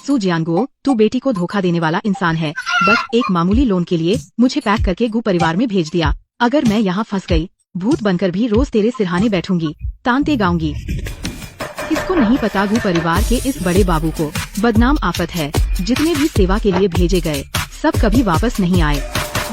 सू जियांगुओ, तू बेटी को धोखा देने वाला इंसान है। बस एक मामूली लोन के लिए मुझे पैक करके गु परिवार में भेज दिया। अगर मैं यहाँ फंस गई, भूत बनकर भी रोज तेरे सिरहाने बैठूंगी, तानते गाऊंगी। किसको नहीं पता गु परिवार के इस बड़े बाबू को बदनाम आफत है। जितने भी सेवा के लिए भेजे गए सब कभी वापस नहीं आए।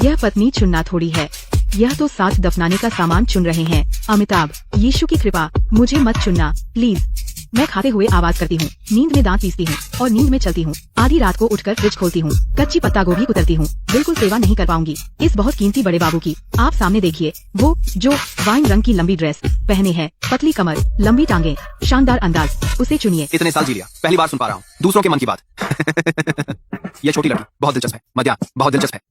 यह पत्नी चुनना थोड़ी है, यह तो साथ दफनाने का सामान चुन रहे हैं। अमिताभ, यीशु की कृपा, मुझे मत चुनना प्लीज। मैं खाते हुए आवाज करती हूँ, नींद में दांत पीसती हूँ और नींद में चलती हूँ। आधी रात को उठकर फ्रिज खोलती हूँ, कच्ची पत्ता गोभी कुतरती हूँ। बिल्कुल सेवा नहीं कर पाऊंगी इस बहुत कीमती बड़े बाबू की। आप सामने देखिए, वो जो वाइन रंग की लंबी ड्रेस पहने है, पतली कमर, लंबी टांगे, शानदार अंदाज, उसे चुनिए। इतने साल जी लिया, पहली बार सुन पा रहा हूँ दूसरों के मन की बात। ये छोटी लड़की बहुत दिलचस्प है, मध्याह्न बहुत दिलचस्प है।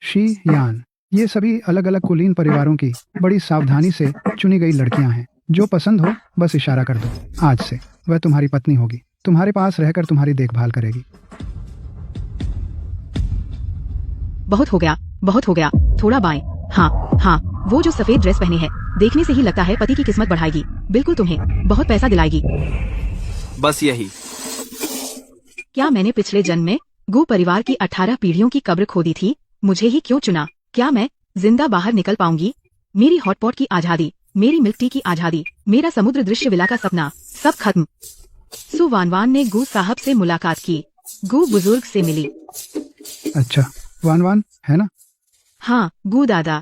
शी यान, ये सभी अलग अलग कुलीन परिवारों की बड़ी सावधानी से चुनी गई लड़कियां हैं। जो पसंद हो बस इशारा कर दो। आज से वह तुम्हारी पत्नी होगी, तुम्हारे पास रहकर तुम्हारी देखभाल करेगी। बहुत हो गया, बहुत हो गया, थोड़ा बाएं। हाँ, वो जो सफेद ड्रेस पहने है, देखने से ही लगता है पति की किस्मत बढ़ाएगी। बिल्कुल तुम्हें बहुत पैसा दिलाएगी। बस यही। क्या मैंने पिछले जन्म में गु परिवार की 18 पीढ़ियों की कब्र खोदी थी? मुझे ही क्यों चुना? क्या मैं जिंदा बाहर निकल पाऊंगी? मेरी हॉटपॉट की आजादी, मेरी मिल्क टी की आजादी, मेरा समुद्र दृश्य विला का सपना, सब खत्म। सु वानवान ने गु साहब से मुलाकात की। गु बुजुर्ग से मिली। अच्छा, वान है ना? हाँ गु दादा।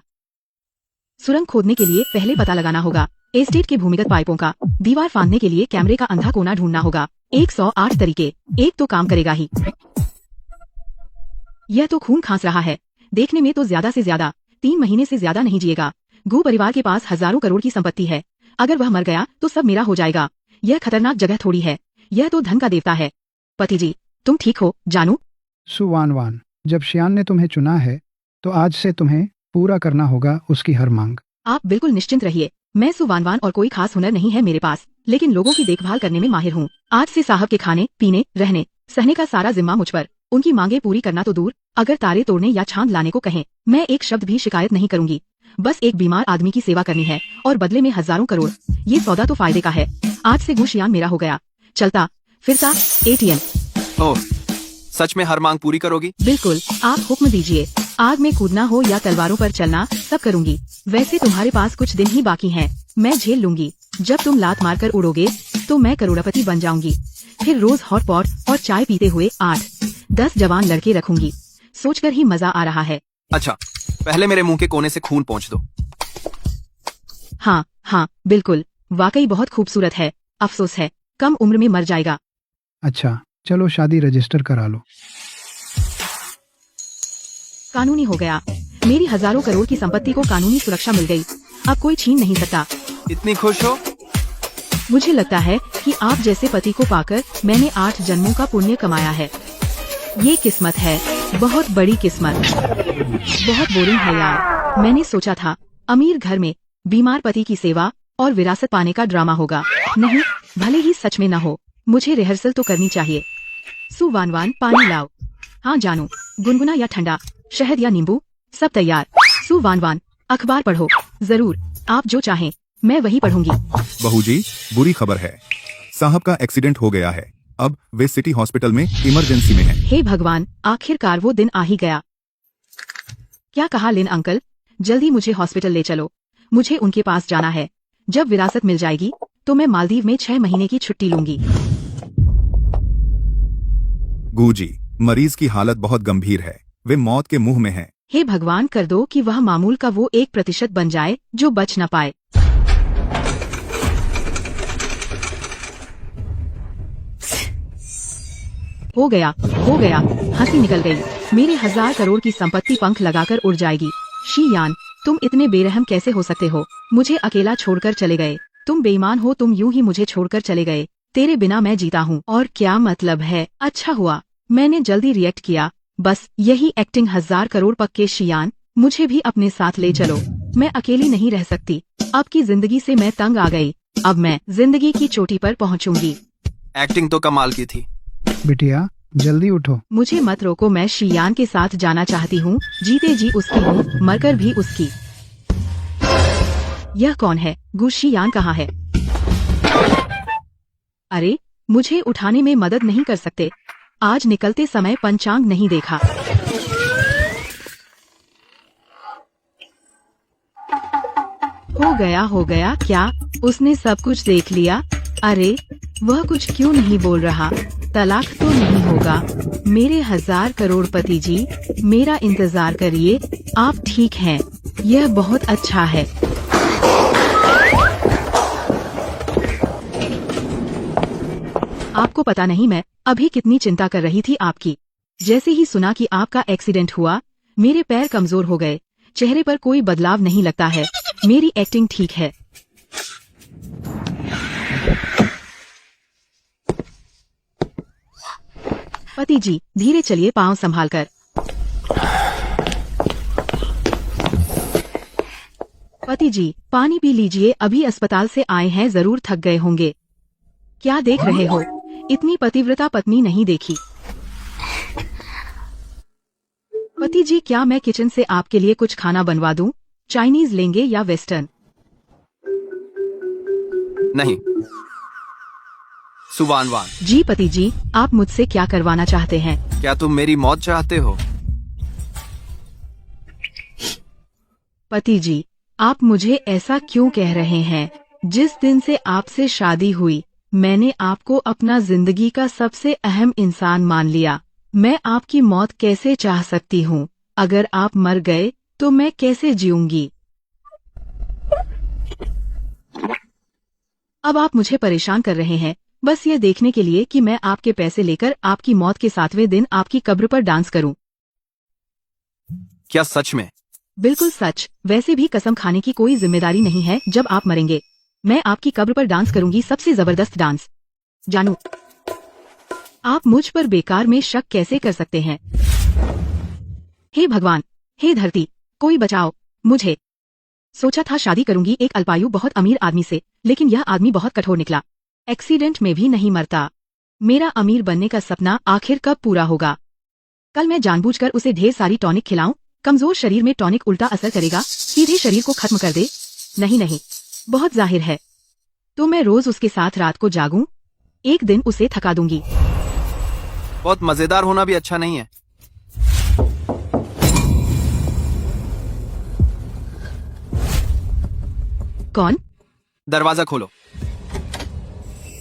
सुरंग खोदने के लिए पहले पता लगाना होगा एस्टेट के भूमिगत पाइपों का। दीवार फांदने के लिए कैमरे का अंधा कोना ढूंढना होगा। 108 तरीके, एक तो काम करेगा ही। यह तो खून खांस रहा है। देखने में तो ज्यादा से ज्यादा 3 महीने से ज्यादा नहीं जिएगा। गु परिवार के पास हजारों करोड़ की संपत्ति है। अगर वह मर गया तो सब मेरा हो जाएगा। यह खतरनाक जगह थोड़ी है, यह तो धन का देवता है। पति जी, तुम ठीक हो जानू? सु वान, जब शियान ने तुम्हें चुना है तो आज से तुम्हें पूरा करना होगा उसकी हर मांग। आप बिल्कुल निश्चिंत रहिए। मैं सु वान और कोई खास हुनर नहीं है मेरे पास, लेकिन लोगों की देखभाल करने में माहिर हूँ। आज से साहब के खाने, पीने, रहने, सहने का सारा जिम्मा मुझ पर। उनकी मांगे पूरी करना तो दूर, अगर तारे तोड़ने या चांद लाने को कहें, मैं एक शब्द भी शिकायत नहीं करूंगी। बस एक बीमार आदमी की सेवा करनी है और बदले में हजारों करोड़। ये सौदा तो फायदे का है। आज से गु शियान मेरा हो गया, चलता फिरता ATM। ओह, सच में हर मांग पूरी करोगी? बिल्कुल, आप हुक्म दीजिए। आग में कूदना हो या तलवारों पर चलना, सब करूंगी। वैसे तुम्हारे पास कुछ दिन ही बाकी हैं, मैं झेल लूंगी। जब तुम लात मारकर उड़ोगे तो मैं करोड़पति बन जाऊंगी। फिर रोज हॉट पॉट और चाय पीते हुए 8-10 जवान लड़के रखूंगी। सोचकर ही मजा आ रहा है। अच्छा, पहले मेरे मुंह के कोने से खून पोंछ दो। हाँ, बिल्कुल, वाकई बहुत खूबसूरत है। अफसोस है कम उम्र में मर जाएगा। अच्छा, चलो शादी रजिस्टर करा लो। कानूनी हो गया। मेरी हजारों करोड़ की संपत्ति को कानूनी सुरक्षा मिल गई। अब कोई छीन नहीं सकता। इतनी खुश हो? मुझे लगता है कि आप जैसे पति को पाकर मैंने 8 जन्मों का पुण्य कमाया है। ये किस्मत है, बहुत बड़ी किस्मत। बहुत बोरिंग है यार। मैंने सोचा था अमीर घर में बीमार पति की सेवा और विरासत पाने का ड्रामा होगा। नहीं, भले ही सच में न हो, मुझे रिहर्सल तो करनी चाहिए। सु वान, पानी लाओ। हाँ जानू, गुनगुना या ठंडा, शहद या नींबू, सब तैयार। सु वान, अखबार पढ़ो। जरूर, आप जो चाहें मैं वही पढ़ूंगी। बहू जी, बुरी खबर है, साहब का एक्सीडेंट हो गया है। अब वे सिटी हॉस्पिटल में इमरजेंसी में हैं। हे भगवान, आखिरकार वो दिन आ ही गया। क्या कहा लिन अंकल? जल्दी मुझे हॉस्पिटल ले चलो, मुझे उनके पास जाना है। जब विरासत मिल जाएगी तो मैं मालदीव में 6 महीने की छुट्टी लूंगी। गूजी, मरीज की हालत बहुत गंभीर है, वे मौत के मुंह में हैं। हे भगवान, कर दो कि वह मामूल का वो 1% बन जाए जो बच न पाए। हो गया, हंसी निकल गई। मेरे 1000 करोड़ की संपत्ति पंख लगाकर उड़ जाएगी। शी यान, तुम इतने बेरहम कैसे हो सकते हो? मुझे अकेला छोड़कर चले गए। तुम बेईमान हो, तुम यूं ही मुझे छोड़कर चले गए। तेरे बिना मैं जीता हूँ और क्या मतलब है? अच्छा हुआ मैंने जल्दी रिएक्ट किया। बस यही एक्टिंग। 1000 करोड़ पक्के। शियान, मुझे भी अपने साथ ले चलो, मैं अकेली नहीं रह सकती। अब की जिंदगी से मैं तंग आ गई। अब मैं जिंदगी की चोटी पर पहुंचूंगी। एक्टिंग तो कमाल की थी। बिटिया जल्दी उठो। मुझे मत रोको, मैं शियान के साथ जाना चाहती हूँ। जीते जी उसकी हूँ, मरकर भी उसकी। यह कौन है? गु शियान कहाँ है? अरे, मुझे उठाने में मदद नहीं कर सकते? आज निकलते समय पंचांग नहीं देखा। हो गया क्या? उसने सब कुछ देख लिया? अरे वह कुछ क्यों नहीं बोल रहा? तलाक तो नहीं होगा। मेरे 1000 करोड़पति जी, मेरा इंतजार करिए, आप ठीक हैं? यह बहुत अच्छा है। आपको पता नहीं मैं अभी कितनी चिंता कर रही थी आपकी। जैसे ही सुना कि आपका एक्सीडेंट हुआ, मेरे पैर कमजोर हो गए। चेहरे पर कोई बदलाव नहीं लगता है। मेरी एक्टिंग ठीक है। पति जी, धीरे चलिए, पाँव संभाल कर। पति जी, पानी पी लीजिए, अभी अस्पताल से आए हैं, जरूर थक गए होंगे। क्या देख रहे हो? इतनी पतिव्रता पत्नी नहीं देखी। पति जी, क्या मैं किचन से आपके लिए कुछ खाना बनवा दूं? चाइनीज लेंगे या वेस्टर्न? नहीं। सुवान वान, जी पति जी, आप मुझसे क्या करवाना चाहते हैं? क्या तुम मेरी मौत चाहते हो? पति जी, आप मुझे ऐसा क्यों कह रहे हैं? जिस दिन से आपसे शादी हुई, मैंने आपको अपना जिंदगी का सबसे अहम इंसान मान लिया। मैं आपकी मौत कैसे चाह सकती हूँ? अगर आप मर गए तो मैं कैसे जीऊंगी? अब आप मुझे परेशान कर रहे हैं, बस ये देखने के लिए कि मैं आपके पैसे लेकर आपकी मौत के 7वें दिन आपकी कब्र पर डांस करूं। क्या सच में? बिल्कुल सच। वैसे भी कसम खाने की कोई जिम्मेदारी नहीं है। जब आप मरेंगे, मैं आपकी कब्र पर डांस करूंगी, सबसे जबरदस्त डांस। जानू, आप मुझ पर बेकार में शक कैसे कर सकते हैं? हे भगवान, हे धरती, कोई बचाओ मुझे। सोचा था शादी करूंगी एक अल्पायु बहुत अमीर आदमी से, लेकिन यह आदमी बहुत कठोर निकला। एक्सीडेंट में भी नहीं मरता। मेरा अमीर बनने का सपना आखिर कब पूरा होगा? कल मैं जानबूझकर उसे ढेर सारी टॉनिक खिलाऊं। कमजोर शरीर में टॉनिक उल्टा असर करेगा, सीधे शरीर को खत्म कर दे। नहीं, बहुत जाहिर है। तो मैं रोज उसके साथ रात को जागूं, एक दिन उसे थका दूंगी। बहुत मजेदार होना भी अच्छा नहीं है। कौन? दरवाजा खोलो।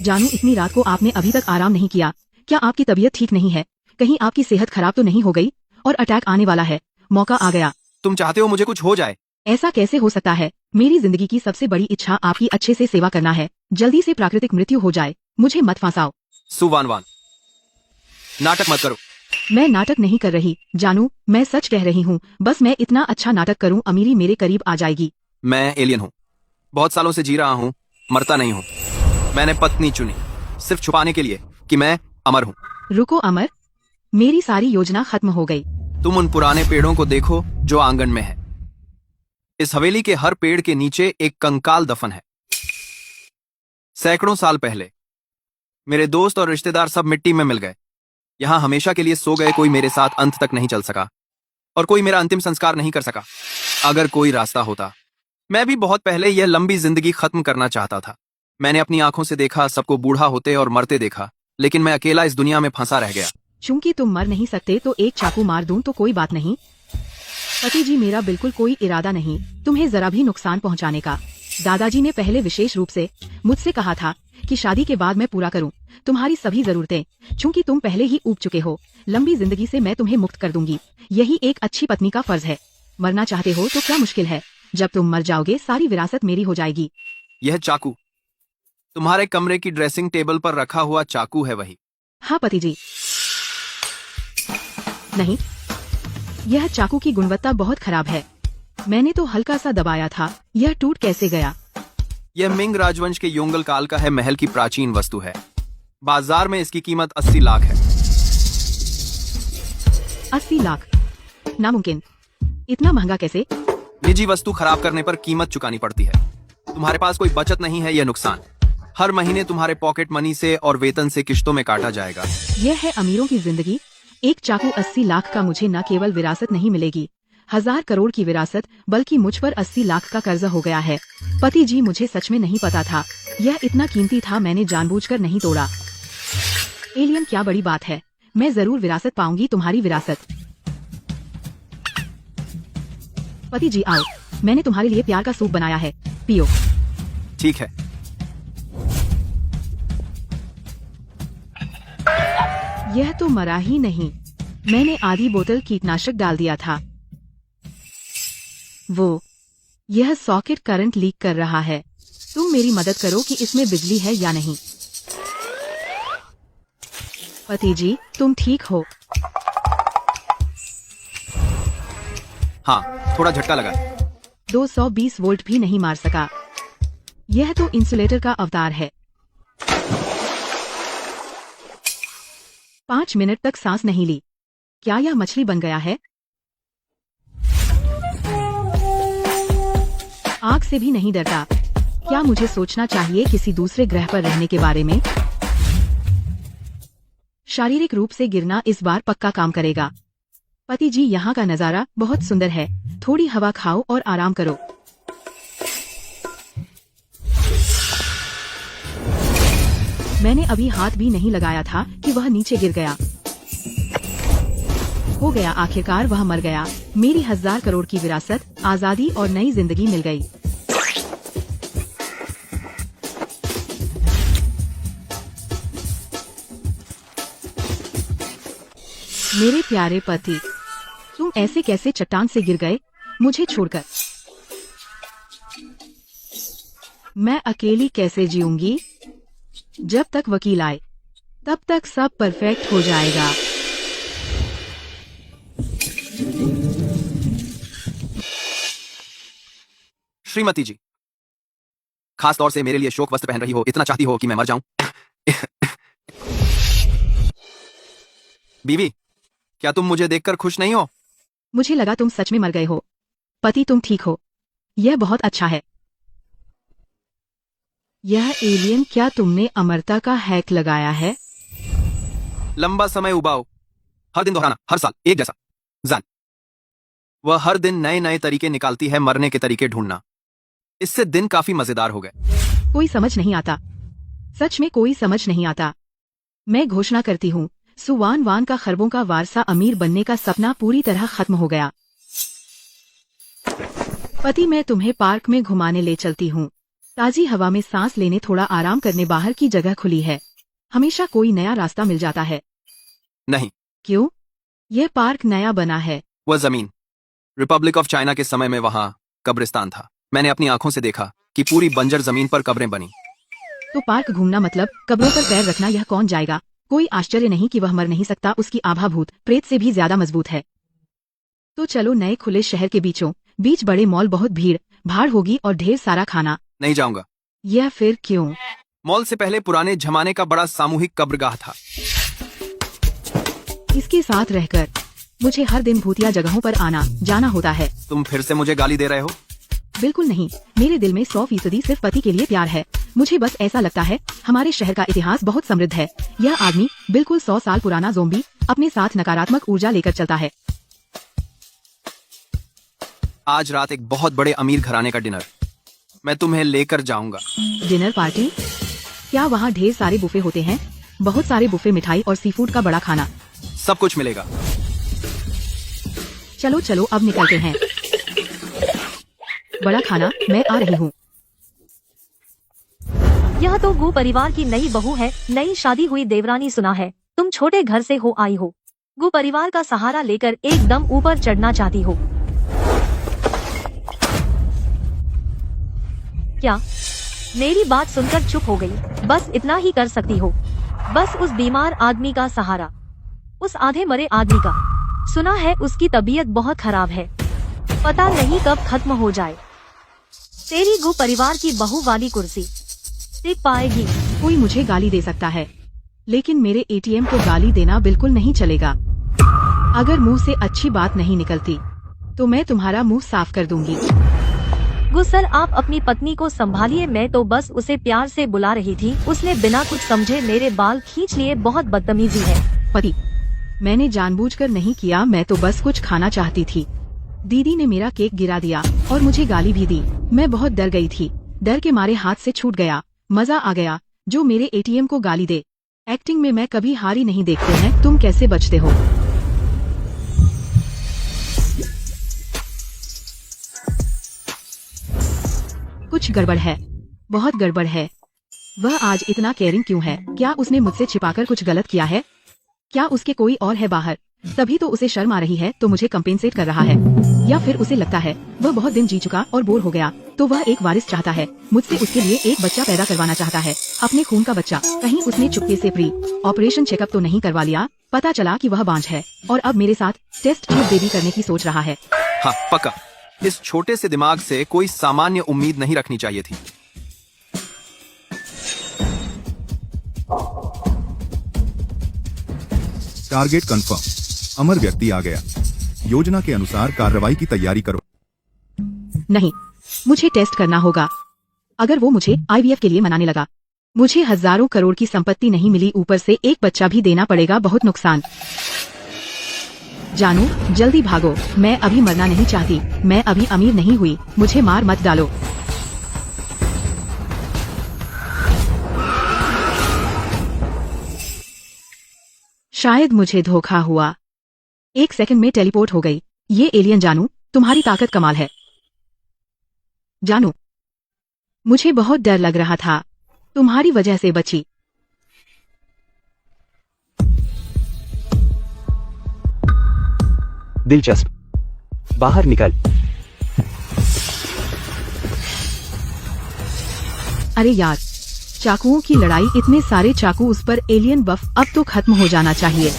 जानू, इतनी रात को आपने अभी तक आराम नहीं किया। क्या आपकी तबीयत ठीक नहीं है? कहीं आपकी सेहत खराब तो नहीं हो गई? और अटैक आने वाला है, मौका आ गया। तुम चाहते हो मुझे कुछ हो जाए? ऐसा कैसे हो सकता है? मेरी जिंदगी की सबसे बड़ी इच्छा आपकी अच्छे से सेवा करना है। जल्दी से प्राकृतिक मृत्यु हो जाए, मुझे मत फंसाओ। सुवान वान, नाटक मत करो। मैं नाटक नहीं कर रही जानू, मैं सच कह रही हूँ। बस मैं इतना अच्छा नाटक करूँ, अमीरी मेरे करीब आ जाएगी। मैं एलियन हूँ, बहुत सालों से जी रहा हूँ, मरता नहीं हूँ। मैंने पत्नी चुनी सिर्फ छुपाने के लिए कि मैं अमर हूँ। रुको अमर, मेरी सारी योजना खत्म हो गई। तुम उन पुराने पेड़ों को देखो जो आंगन में है। इस हवेली के हर पेड़ के नीचे एक कंकाल दफन है। सैकड़ों साल पहले मेरे दोस्त और रिश्तेदार सब मिट्टी में मिल गए। यहां हमेशा के लिए सो गए। कोई मेरे साथ अंत तक नहीं चल सका और कोई मेरा अंतिम संस्कार नहीं कर सका। अगर कोई रास्ता होता, मैं भी बहुत पहले यह लंबी जिंदगी खत्म करना चाहता था। मैंने अपनी आंखों से देखा, सबको बूढ़ा होते और मरते देखा, लेकिन मैं अकेला इस दुनिया में फंसा रह गया। चूंकि तुम मर नहीं सकते तो एक चाकू मार दूं तो कोई बात नहीं। पति जी, मेरा बिल्कुल कोई इरादा नहीं तुम्हें जरा भी नुकसान पहुंचाने का। दादाजी ने पहले विशेष रूप से मुझसे कहा था कि शादी के बाद मैं पूरा करूं तुम्हारी सभी जरूरतें। चूंकि तुम पहले ही ऊब चुके हो, लंबी जिंदगी से मैं तुम्हें मुक्त कर दूंगी। यही एक अच्छी पत्नी का फर्ज है। मरना चाहते हो तो क्या मुश्किल है? जब तुम मर जाओगे सारी विरासत मेरी हो जाएगी। यह चाकू तुम्हारे कमरे की ड्रेसिंग टेबल पर रखा हुआ चाकू है वही? हाँ पति जी। नहीं, यह चाकू की गुणवत्ता बहुत खराब है। मैंने तो हल्का सा दबाया था, यह टूट कैसे गया? यह मिंग राजवंश के योंगल काल का है, महल की प्राचीन वस्तु है। बाजार में इसकी कीमत 80 लाख है। 80 लाख? नामुमकिन। इतना महंगा कैसे? निजी वस्तु खराब करने पर कीमत चुकानी पड़ती है। तुम्हारे पास कोई बचत नहीं है, यह नुकसान हर महीने तुम्हारे पॉकेट मनी से और वेतन से किश्तों में काटा जाएगा। यह है अमीरों की जिंदगी। एक चाकू 80 लाख का। मुझे न केवल विरासत नहीं मिलेगी, 1000 करोड़ की विरासत, बल्कि मुझ पर 80 लाख का कर्जा हो गया है। पति जी, मुझे सच में नहीं पता था यह इतना कीमती था। मैंने जानबूझकर नहीं तोड़ा। एलियन, क्या बड़ी बात है। मैं जरूर विरासत पाऊंगी, तुम्हारी विरासत। पति जी आओ, मैंने तुम्हारे लिए प्यार का सूप बनाया है, पियो। ठीक है। यह तो मरा ही नहीं, मैंने आधी बोतल कीटनाशक डाल दिया था। यह सॉकेट करंट लीक कर रहा है। तुम मेरी मदद करो कि इसमें बिजली है या नहीं। पति जी, तुम ठीक हो? हाँ, थोड़ा झटका लगा। 220 वोल्ट भी नहीं मार सका। यह तो इंसुलेटर का अवतार है। 5 मिनट तक सांस नहीं ली। क्या यह मछली बन गया है? आग से भी नहीं डरता। क्या मुझे सोचना चाहिए किसी दूसरे ग्रह पर रहने के बारे में? शारीरिक रूप से गिरना इस बार पक्का काम करेगा। पति जी, यहाँ का नजारा बहुत सुंदर है। थोड़ी हवा खाओ और आराम करो। मैंने अभी हाथ भी नहीं लगाया था कि वह नीचे गिर गया। हो गया, आखिरकार वह मर गया। मेरी 1000 करोड़ की विरासत, आजादी और नई जिंदगी मिल गई। मेरे प्यारे पति, तुम ऐसे कैसे चट्टान से गिर गए मुझे छोड़कर? मैं अकेली कैसे जीऊंगी? जब तक वकील आए तब तक सब परफेक्ट हो जाएगा। श्रीमती जी, खास तौर से मेरे लिए शोक वस्त्र पहन रही हो, इतना चाहती हो कि मैं मर जाऊं? बीवी, क्या तुम मुझे देखकर खुश नहीं हो? मुझे लगा तुम सच में मर गए हो। पति, तुम ठीक हो? यह बहुत अच्छा है। यह एलियन, क्या तुमने अमरता का हैक लगाया है? लंबा समय उबाओ, हर दिन दोहराना, हर साल एक जैसा। जान, वह हर दिन नए नए तरीके निकालती है, मरने के तरीके ढूंढना। इससे दिन काफी मजेदार हो गए। कोई समझ नहीं आता, सच में कोई समझ नहीं आता। मैं घोषणा करती हूँ, सुवान वान का खरबों का वारसा, अमीर बनने का सपना पूरी तरह खत्म हो गया। पति, मैं तुम्हें पार्क में घुमाने ले चलती हूँ। ताजी हवा में सांस लेने, थोड़ा आराम करने। बाहर की जगह खुली है, हमेशा कोई नया रास्ता मिल जाता है। नहीं। क्यों? यह पार्क नया बना है। वह जमीन रिपब्लिक ऑफ चाइना के समय में वहां कब्रिस्तान था। मैंने अपनी आंखों से देखा कि पूरी बंजर जमीन पर कब्रें बनी। तो पार्क घूमना मतलब कब्रों पर पैर रखना, यह कौन जाएगा? कोई आश्चर्य नहीं कि वह मर नहीं सकता, उसकी आभा भूत प्रेत से भी ज्यादा मजबूत है। तो चलो, नए खुले शहर के बीचों बीच बड़े मॉल, बहुत भीड़ भाड़ होगी और ढेर सारा खाना। नहीं जाऊंगा। यह फिर क्यों? मॉल से पहले पुराने जमाने का बड़ा सामूहिक कब्रगाह था। इसके साथ रहकर मुझे हर दिन भूतिया जगहों पर आना जाना होता है। तुम फिर से मुझे गाली दे रहे हो? बिल्कुल नहीं, मेरे दिल में 100% सिर्फ पति के लिए प्यार है। मुझे बस ऐसा लगता है हमारे शहर का इतिहास बहुत समृद्ध है। यह आदमी बिल्कुल 100 साल पुराना ज़ोंबी अपने साथ नकारात्मक ऊर्जा लेकर चलता है। आज रात एक बहुत बड़े अमीर घराने का डिनर, मैं तुम्हें लेकर जाऊंगा। Dinner party? क्या वहाँ ढेर सारे बुफे होते हैं? बहुत सारे बुफे, मिठाई और सी फूड का बड़ा खाना, सब कुछ मिलेगा। चलो चलो, अब निकलते हैं। बड़ा खाना, मैं आ रही हूँ। यह तो गु परिवार की नई बहू है, नई शादी हुई देवरानी। सुना है तुम छोटे घर से हो आई हो, गु परिवार का सहारा लेकर एकदम ऊपर चढ़ना चाहती हो क्या? मेरी बात सुनकर चुप हो गई। बस इतना ही कर सकती हो, बस उस बीमार आदमी का सहारा, उस आधे मरे आदमी का। सुना है उसकी तबीयत बहुत खराब है, पता नहीं कब खत्म हो जाए। तेरी गु परिवार की बहू वाली कुर्सी टिक पाएगी। कोई मुझे गाली दे सकता है, लेकिन मेरे एटीएम को गाली देना बिल्कुल नहीं चलेगा। अगर मुंह से अच्छी बात नहीं निकलती तो मैं तुम्हारा मुंह साफ कर दूंगी। गु सर, आप अपनी पत्नी को संभालिए, मैं तो बस उसे प्यार से बुला रही थी। उसने बिना कुछ समझे मेरे बाल खींच लिए, बहुत बदतमीजी है। पति, मैंने जानबूझकर नहीं किया, मैं तो बस कुछ खाना चाहती थी। दीदी ने मेरा केक गिरा दिया और मुझे गाली भी दी। मैं बहुत डर गई थी, डर के मारे हाथ से छूट गया। मजा आ गया, जो मेरे एटीएम को गाली दे। एक्टिंग में मैं कभी हार ही नहीं देखते हैं, तुम कैसे बचते हो? कुछ गड़बड़ है, बहुत गड़बड़ है। वह आज इतना केयरिंग क्यों है? क्या उसने मुझसे छिपाकर कुछ गलत किया है? क्या उसके कोई और है बाहर? तभी तो उसे शर्म आ रही है, तो मुझे कंपेंसेट कर रहा है। या फिर उसे लगता है वह बहुत दिन जी चुका और बोर हो गया, तो वह एक वारिस चाहता है। मुझसे उसके लिए एक बच्चा पैदा करवाना चाहता है, अपने खून का बच्चा। कहीं उसने चुपके से प्री ऑपरेशन चेकअप तो नहीं करवा लिया? पता चला कि वह बांझ है और अब मेरे साथ टेस्ट ट्यूब बेबी करने की सोच रहा है। हाँ पक्का, इस छोटे से दिमाग से कोई सामान्य उम्मीद नहीं रखनी चाहिए थी। Target confirm. अमर व्यक्ति आ गया। योजना के अनुसार कार्रवाई की तैयारी करो। नहीं, मुझे टेस्ट करना होगा। अगर वो मुझे IVF के लिए मनाने लगा, मुझे हजारों करोड़ की संपत्ति नहीं मिली, ऊपर से एक बच्चा भी देना पड़ेगा, बहुत नुकसान। जानू, जल्दी भागो, मैं अभी मरना नहीं चाहती। मैं अभी अमीर नहीं हुई, मुझे मार मत डालो। शायद मुझे धोखा हुआ। 1 सेकंड में टेलीपोर्ट हो गई। ये एलियन जानू, तुम्हारी ताकत कमाल है। जानू, मुझे बहुत डर लग रहा था, तुम्हारी वजह से बची। दिलचस्प। बाहर निकल। अरे यार, चाकुओं की लड़ाई, इतने सारे चाकू उस पर। एलियन बफ अब तो खत्म हो जाना चाहिए।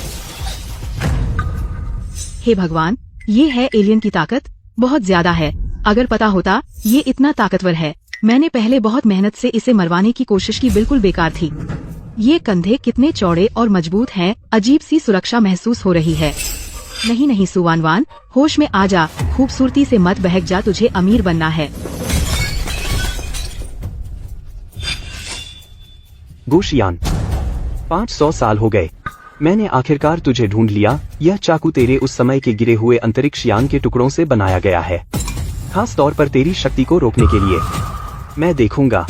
हे भगवान, ये है एलियन की ताकत, बहुत ज्यादा है। अगर पता होता ये इतना ताकतवर है, मैंने पहले बहुत मेहनत से इसे मरवाने की कोशिश की, बिल्कुल बेकार थी। ये कंधे कितने चौड़े और मजबूत हैं, अजीब सी सुरक्षा महसूस हो रही है। नहीं नहीं सुवानवान, होश में आ जा, खूबसूरती से मत बहक जा, तुझे अमीर बनना है। गुशियान, 500 साल हो गए, मैंने आखिरकार तुझे ढूंढ लिया। यह चाकू तेरे उस समय के गिरे हुए अंतरिक्ष यान के टुकड़ों से बनाया गया है, खास तौर पर तेरी शक्ति को रोकने के लिए। मैं देखूंगा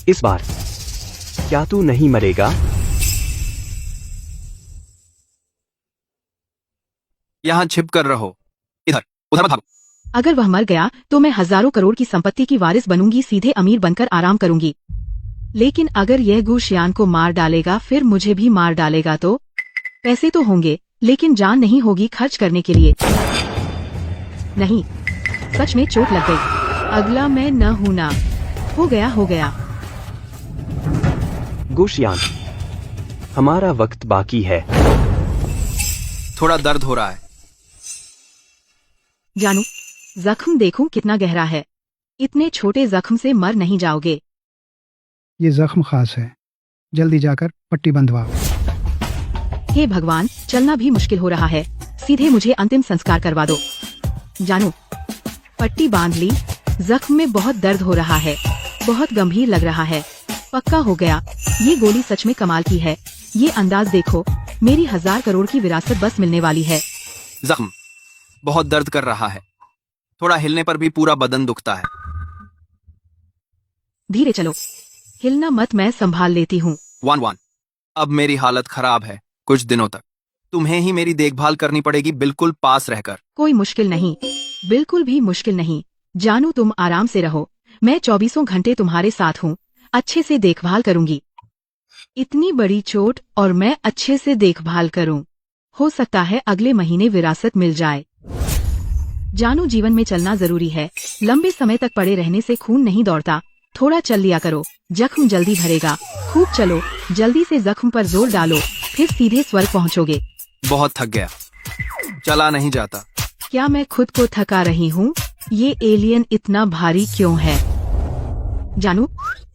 इस बार क्या तू नहीं मरेगा। यहाँ छिप कर रहो, इधर उधर मत भागो। अगर वह मर गया तो मैं हजारों करोड़ की संपत्ति की वारिस बनूंगी, सीधे अमीर बनकर आराम करूंगी। लेकिन अगर यह गुशियान को मार डालेगा, फिर मुझे भी मार डालेगा, तो पैसे तो होंगे लेकिन जान नहीं होगी खर्च करने के लिए। नहीं, सच में चोट लग गई। अगला मैं न हूं ना। हो गया हो गया। गुशियान, हमारा वक्त बाकी है। थोड़ा दर्द हो रहा है। जानू, जख्म देखूं कितना गहरा है। इतने छोटे जख्म से मर नहीं जाओगे। ये जख्म खास है, जल्दी जाकर पट्टी बंधवाओ। हे भगवान, चलना भी मुश्किल हो रहा है, सीधे मुझे अंतिम संस्कार करवा दो। जानू, पट्टी बांध ली। जख्म में बहुत दर्द हो रहा है, बहुत गंभीर लग रहा है। पक्का हो गया। ये गोली सच में कमाल की है। ये अंदाज देखो, मेरी 1000 करोड़ की विरासत बस मिलने वाली है। जख्म बहुत दर्द कर रहा है, थोड़ा हिलने पर भी पूरा बदन दुखता है। धीरे चलो, हिलना मत, मैं संभाल लेती हूँ। वान, अब मेरी हालत खराब है। कुछ दिनों तक तुम्हें ही मेरी देखभाल करनी पड़ेगी, बिल्कुल पास रहकर। कोई मुश्किल नहीं, बिल्कुल भी मुश्किल नहीं। जानू, तुम आराम से रहो, मैं 24 घंटे तुम्हारे साथ हूँ, अच्छे से देखभाल करूंगी। इतनी बड़ी चोट और मैं अच्छे से देखभाल करूं। हो सकता है अगले महीने विरासत मिल जाए। जानू, जीवन में चलना जरूरी है, लंबे समय तक पड़े रहने से खून नहीं दौड़ता। थोड़ा चल लिया करो, जख्म जल्दी भरेगा। खूब चलो, जल्दी से जख्म पर जोर डालो, फिर सीधे स्वर्ग पहुंचोगे। बहुत थक गया, चला नहीं जाता। क्या मैं खुद को थका रही हूँ? ये एलियन इतना भारी क्यों है? जानू,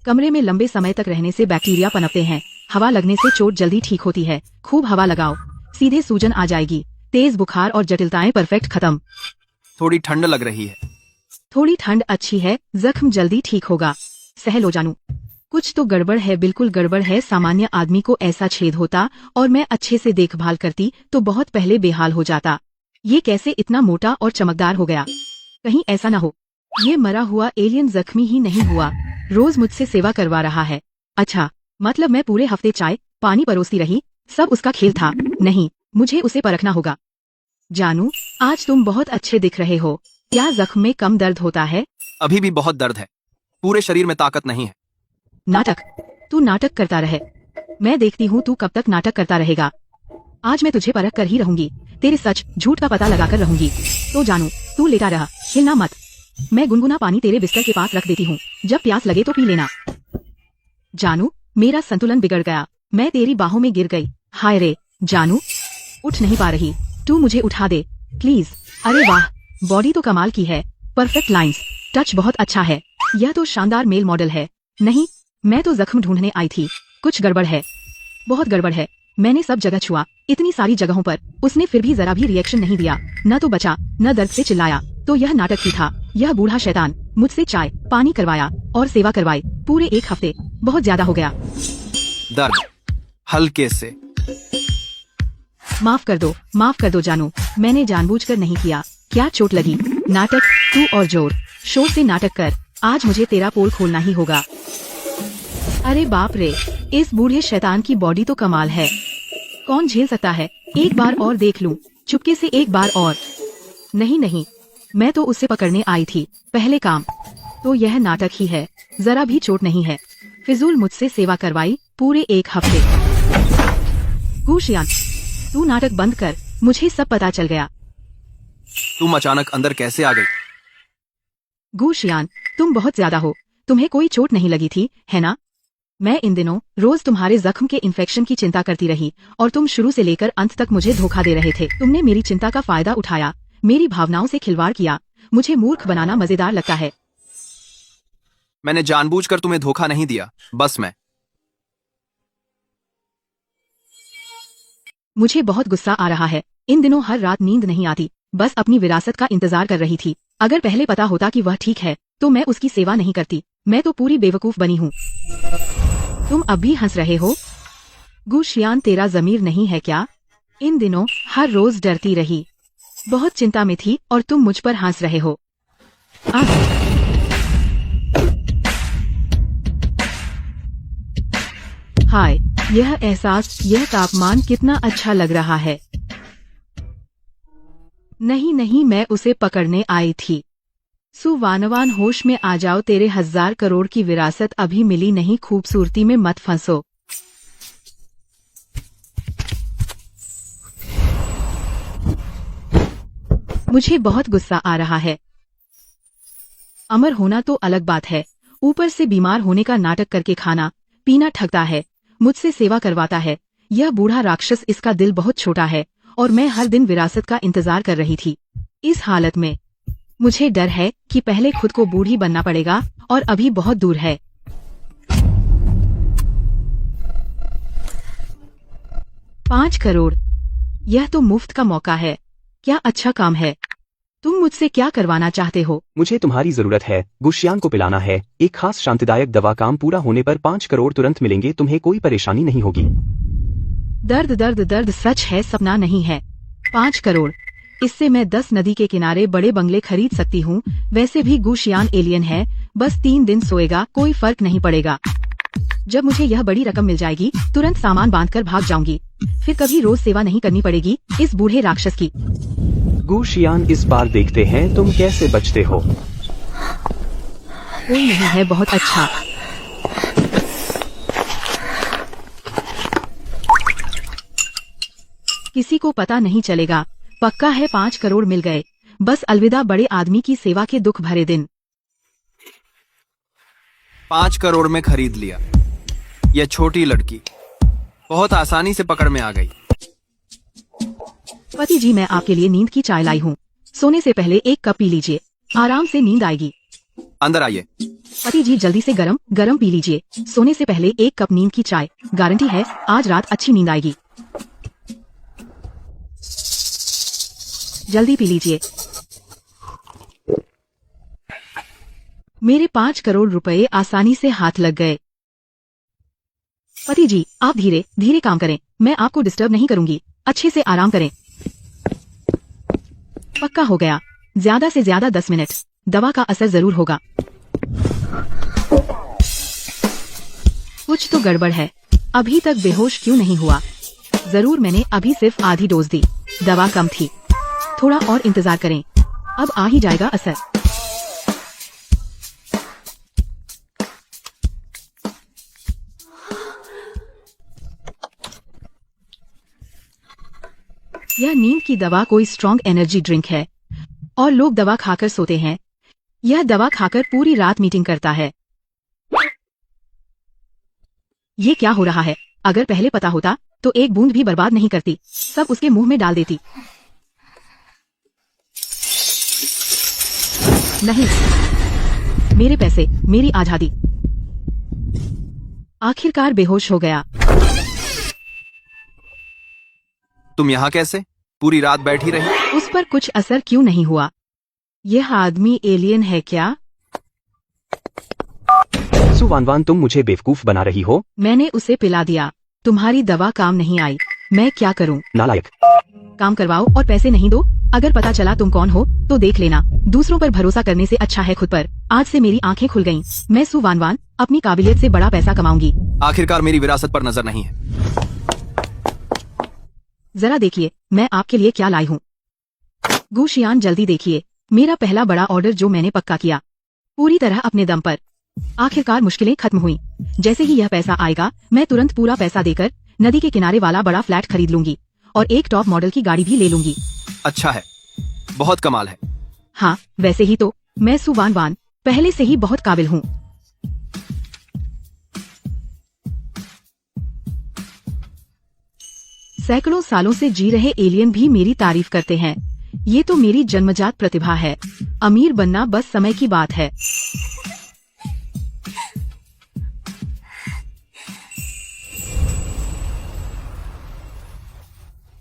कमरे में लंबे समय तक रहने से बैक्टीरिया पनपते हैं। हवा लगने से चोट जल्दी ठीक होती है। खूब हवा लगाओ, सीधे सूजन आ जाएगी। तेज बुखार और जटिलताएं परफेक्ट खत्म। थोड़ी ठंड लग रही है। थोड़ी ठंड अच्छी है, जख्म जल्दी ठीक होगा। सह लो जानू, कुछ तो गड़बड़ है, बिल्कुल गड़बड़ है। सामान्य आदमी को ऐसा छेद होता और मैं अच्छे से देखभाल करती तो बहुत पहले बेहाल हो जाता। ये कैसे इतना मोटा और चमकदार हो गया? कहीं ऐसा न हो ये मरा हुआ एलियन जख्मी ही नहीं हुआ, रोज मुझसे सेवा करवा रहा है। अच्छा, मतलब मैं पूरे हफ्ते चाय पानी परोसती रही, सब उसका खेल था? नहीं, मुझे उसे परखना होगा। जानू, आज तुम बहुत अच्छे दिख रहे हो। क्या जख्म में कम दर्द होता है? अभी भी बहुत दर्द है, पूरे शरीर में ताकत नहीं है। नाटक? तू नाटक करता रहे, मैं देखती हूँ तू कब तक नाटक करता रहेगा। आज मैं तुझे परख कर ही रहूंगी, तेरे सच झूठ का पता लगा कर रहूंगी। तो जानू, तू लेटा रहा, हिलना मत। मैं गुनगुना पानी तेरे बिस्तर के पास रख देती हूँ, जब प्यास लगे तो पी लेना। जानू, मेरा संतुलन बिगड़ गया, मैं तेरी बाहों में गिर गई। हाय रे जानू, उठ नहीं पा रही, तू मुझे उठा दे प्लीज। अरे वाह, बॉडी तो कमाल की है, परफेक्ट लाइंस, टच बहुत अच्छा है। यह तो शानदार मेल मॉडल है। नहीं, मैं तो जख्म ढूंढने आई थी। कुछ गड़बड़ है, बहुत गड़बड़ है। मैंने सब जगह छुआ, इतनी सारी जगहों पर, उसने फिर भी जरा भी रिएक्शन नहीं दिया। न तो बचा, न दर्द से चिल्लाया। तो यह नाटक ही था। यह बूढ़ा शैतान मुझसे चाय पानी करवाया और सेवा करवाई, पूरे 1 हफ्ते। बहुत ज्यादा हो गया। दर्द हल्के से। माफ कर दो जानू, मैंने जानबूझकर नहीं किया। क्या चोट लगी? नाटक, तू और जोर शोर से नाटक कर, आज मुझे तेरा पोल खोलना ही होगा। अरे बाप रे, इस बूढ़े शैतान की बॉडी तो कमाल है, कौन झेल सकता है? एक बार और देख लूं, चुपके से एक बार और। नहीं, मैं तो उसे पकड़ने आई थी, पहले काम। तो यह नाटक ही है, जरा भी चोट नहीं है। फिजूल मुझसे सेवा करवाई पूरे 1 हफ्ते। गुशियान, तू नाटक बंद कर, मुझे सब पता चल गया। तुम अचानक अंदर कैसे आ गई? गुशियान, तुम बहुत ज्यादा हो, तुम्हें कोई चोट नहीं लगी थी, है ना? मैं इन दिनों रोज तुम्हारे जख्म के इन्फेक्शन की चिंता करती रही और तुम शुरू से लेकर अंत तक मुझे धोखा दे रहे थे। तुमने मेरी चिंता का फायदा उठाया, मेरी भावनाओं से खिलवाड़ किया। मुझे मूर्ख बनाना मजेदार लगता है। मैंने जानबूझकर तुम्हें धोखा नहीं दिया, बस मैं। मुझे बहुत गुस्सा आ रहा है। इन दिनों हर रात नींद नहीं आती, बस अपनी विरासत का इंतजार कर रही थी। अगर पहले पता होता कि वह ठीक है तो मैं उसकी सेवा नहीं करती। मैं तो पूरी बेवकूफ बनी हूँ। तुम अब भी हंस रहे हो? गुशियान, तेरा जमीर नहीं है क्या? इन दिनों हर रोज डरती रही, बहुत चिंता में थी और तुम मुझ पर हंस रहे हो। हाय, यह एहसास, यह तापमान कितना अच्छा लग रहा है। नहीं, मैं उसे पकड़ने आई थी। सुवानवान, होश में आ जाओ, तेरे 1000 करोड़ की विरासत अभी मिली नहीं, खूबसूरती में मत फंसो। मुझे बहुत गुस्सा आ रहा है। अमर होना तो अलग बात है, ऊपर से बीमार होने का नाटक करके खाना पीना ठगता है, मुझसे सेवा करवाता है। यह बूढ़ा राक्षस, इसका दिल बहुत छोटा है और मैं हर दिन विरासत का इंतजार कर रही थी। इस हालत में मुझे डर है कि पहले खुद को बूढ़ी बनना पड़ेगा और अभी बहुत दूर है। $5 करोड़, यह तो मुफ्त का मौका है। क्या अच्छा काम है। तुम मुझसे क्या करवाना चाहते हो? मुझे तुम्हारी जरूरत है, गुशियान को पिलाना है। एक खास शांतिदायक दवा, काम पूरा होने पर 5 करोड़ तुरंत मिलेंगे, तुम्हें कोई परेशानी नहीं होगी। दर्द सच है, सपना नहीं है। 5 करोड़, इससे मैं 10 नदी के किनारे बड़े बंगले खरीद सकती हूँ। वैसे भी गुशियान एलियन है, बस 3 दिन सोएगा, कोई फर्क नहीं पड़ेगा। जब मुझे यह बड़ी रकम मिल जाएगी, तुरंत सामान बांधकर भाग जाऊंगी। फिर कभी रोज सेवा नहीं करनी पड़ेगी इस बूढ़े राक्षस की। गुशियान, इस बार देखते हैं तुम कैसे बचते हो। कोई नहीं है, बहुत अच्छा। किसी को पता नहीं चलेगा, पक्का है 5 करोड़ मिल गए। बस अलविदा बड़े आदमी की सेवा के दुख भरे दिन। 5 करोड़ में खरीद लिया। यह छोटी लड़की बहुत आसानी से पकड़ में आ गई। पति जी, मैं आपके लिए नींद की चाय लाई हूँ। सोने से पहले 1 कप पी लीजिए, आराम से नींद आएगी। अंदर आइए। पति जी, जल्दी से गरम पी लीजिए। सोने से पहले 1 कप नींद की चाय, गारंटी है आज रात अच्छी नींद आएगी। जल्दी पी लीजिए। मेरे 5 करोड़ रुपए आसानी से हाथ लग गए। पति जी, आप धीरे धीरे काम करें, मैं आपको डिस्टर्ब नहीं करूंगी। अच्छे से आराम करें। पक्का हो गया, ज्यादा से ज्यादा 10 मिनट, दवा का असर जरूर होगा। कुछ तो गड़बड़ है, अभी तक बेहोश क्यों नहीं हुआ? जरूर मैंने अभी सिर्फ आधी डोज दी, दवा कम थी। थोड़ा और इंतजार करें, अब आ ही जाएगा असर। यह नींद की दवा कोई स्ट्रॉन्ग एनर्जी ड्रिंक है और लोग दवा खाकर सोते हैं। यह दवा खाकर पूरी रात मीटिंग करता है। ये क्या हो रहा है? अगर पहले पता होता तो एक बूंद भी बर्बाद नहीं करती, सब उसके मुंह में डाल देती। नहीं, मेरे पैसे, मेरी आजादी। आखिरकार बेहोश हो गया। तुम यहाँ कैसे? पूरी रात बैठी रही? उस पर कुछ असर क्यों नहीं हुआ? यह आदमी एलियन है क्या? सुवानवान, तुम मुझे बेवकूफ बना रही हो। मैंने उसे पिला दिया, तुम्हारी दवा काम नहीं आई। मैं क्या करूं? नालायक। काम करवाओ और पैसे नहीं दो। अगर पता चला तुम कौन हो तो देख लेना। दूसरों पर भरोसा करने से अच्छा है खुद पर। आज से मेरी आंखें खुल गईं। मैं सुवानवान अपनी काबिलियत से बड़ा पैसा कमाऊंगी। आखिरकार मेरी विरासत पर नजर नहीं है। जरा देखिए मैं आपके लिए क्या लाई हूँ। गुशियान, जल्दी देखिए, मेरा पहला बड़ा ऑर्डर जो मैंने पक्का किया, पूरी तरह अपने दम पर। आखिरकार मुश्किलें खत्म हुई। जैसे ही यह पैसा आएगा मैं तुरंत पूरा पैसा देकर नदी के किनारे वाला बड़ा फ्लैट खरीद लूंगी और एक टॉप मॉडल की गाड़ी भी ले लूंगी। अच्छा है, बहुत कमाल है। हाँ, वैसे ही तो मैं सुवानवान पहले से ही बहुत काबिल हूँ। सैकड़ों सालों से जी रहे एलियन भी मेरी तारीफ करते हैं। ये तो मेरी जन्मजात प्रतिभा है। अमीर बनना बस समय की बात है।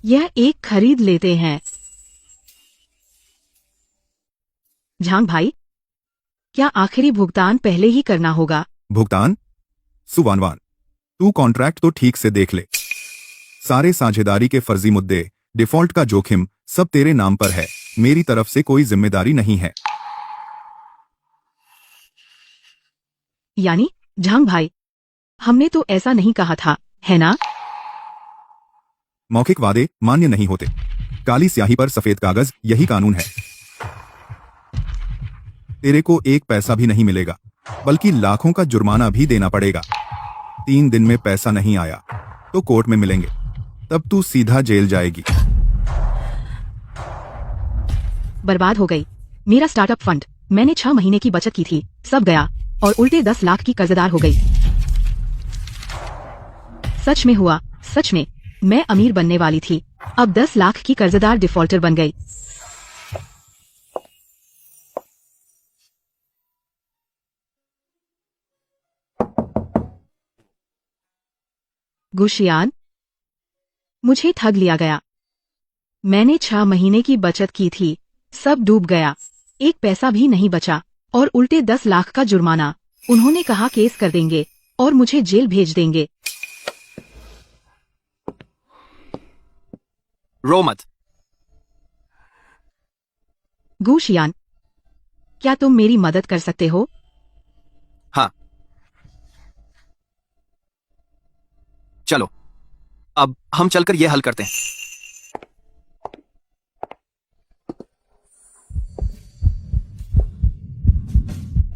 यह एक खरीद लेते हैं। झांग भाई, क्या आखिरी भुगतान पहले ही करना होगा? भुगतान? सुवानवान, तू कॉन्ट्रैक्ट तो ठीक से देख ले। सारे साझेदारी के फर्जी मुद्दे, डिफॉल्ट का जोखिम सब तेरे नाम पर है। मेरी तरफ से कोई जिम्मेदारी नहीं है। यानी झांग भाई, हमने तो ऐसा नहीं कहा था, है ना? मौखिक वादे मान्य नहीं होते। काली स्याही पर सफेद कागज, यही कानून है। तेरे को एक पैसा भी नहीं मिलेगा, बल्कि लाखों का जुर्माना भी देना पड़ेगा। 3 दिन में पैसा नहीं आया तो कोर्ट में मिलेंगे, तब तू सीधा जेल जाएगी। बर्बाद हो गई मेरा स्टार्टअप फंड। मैंने 6 महीने की बचत की थी, सब गया और उल्टे 10 लाख की कर्जदार हो गई। सच में हुआ, सच में मैं अमीर बनने वाली थी, अब 10 लाख की कर्जदार डिफॉल्टर बन गई। गुशियान, मुझे ठग लिया गया। मैंने 6 महीने की बचत की थी, सब डूब गया। एक पैसा भी नहीं बचा और उल्टे 10 लाख का जुर्माना। उन्होंने कहा केस कर देंगे और मुझे जेल भेज देंगे। रो मत। गुशियान, क्या तुम मेरी मदद कर सकते हो? हाँ, चलो अब हम चलकर यह हल करते हैं।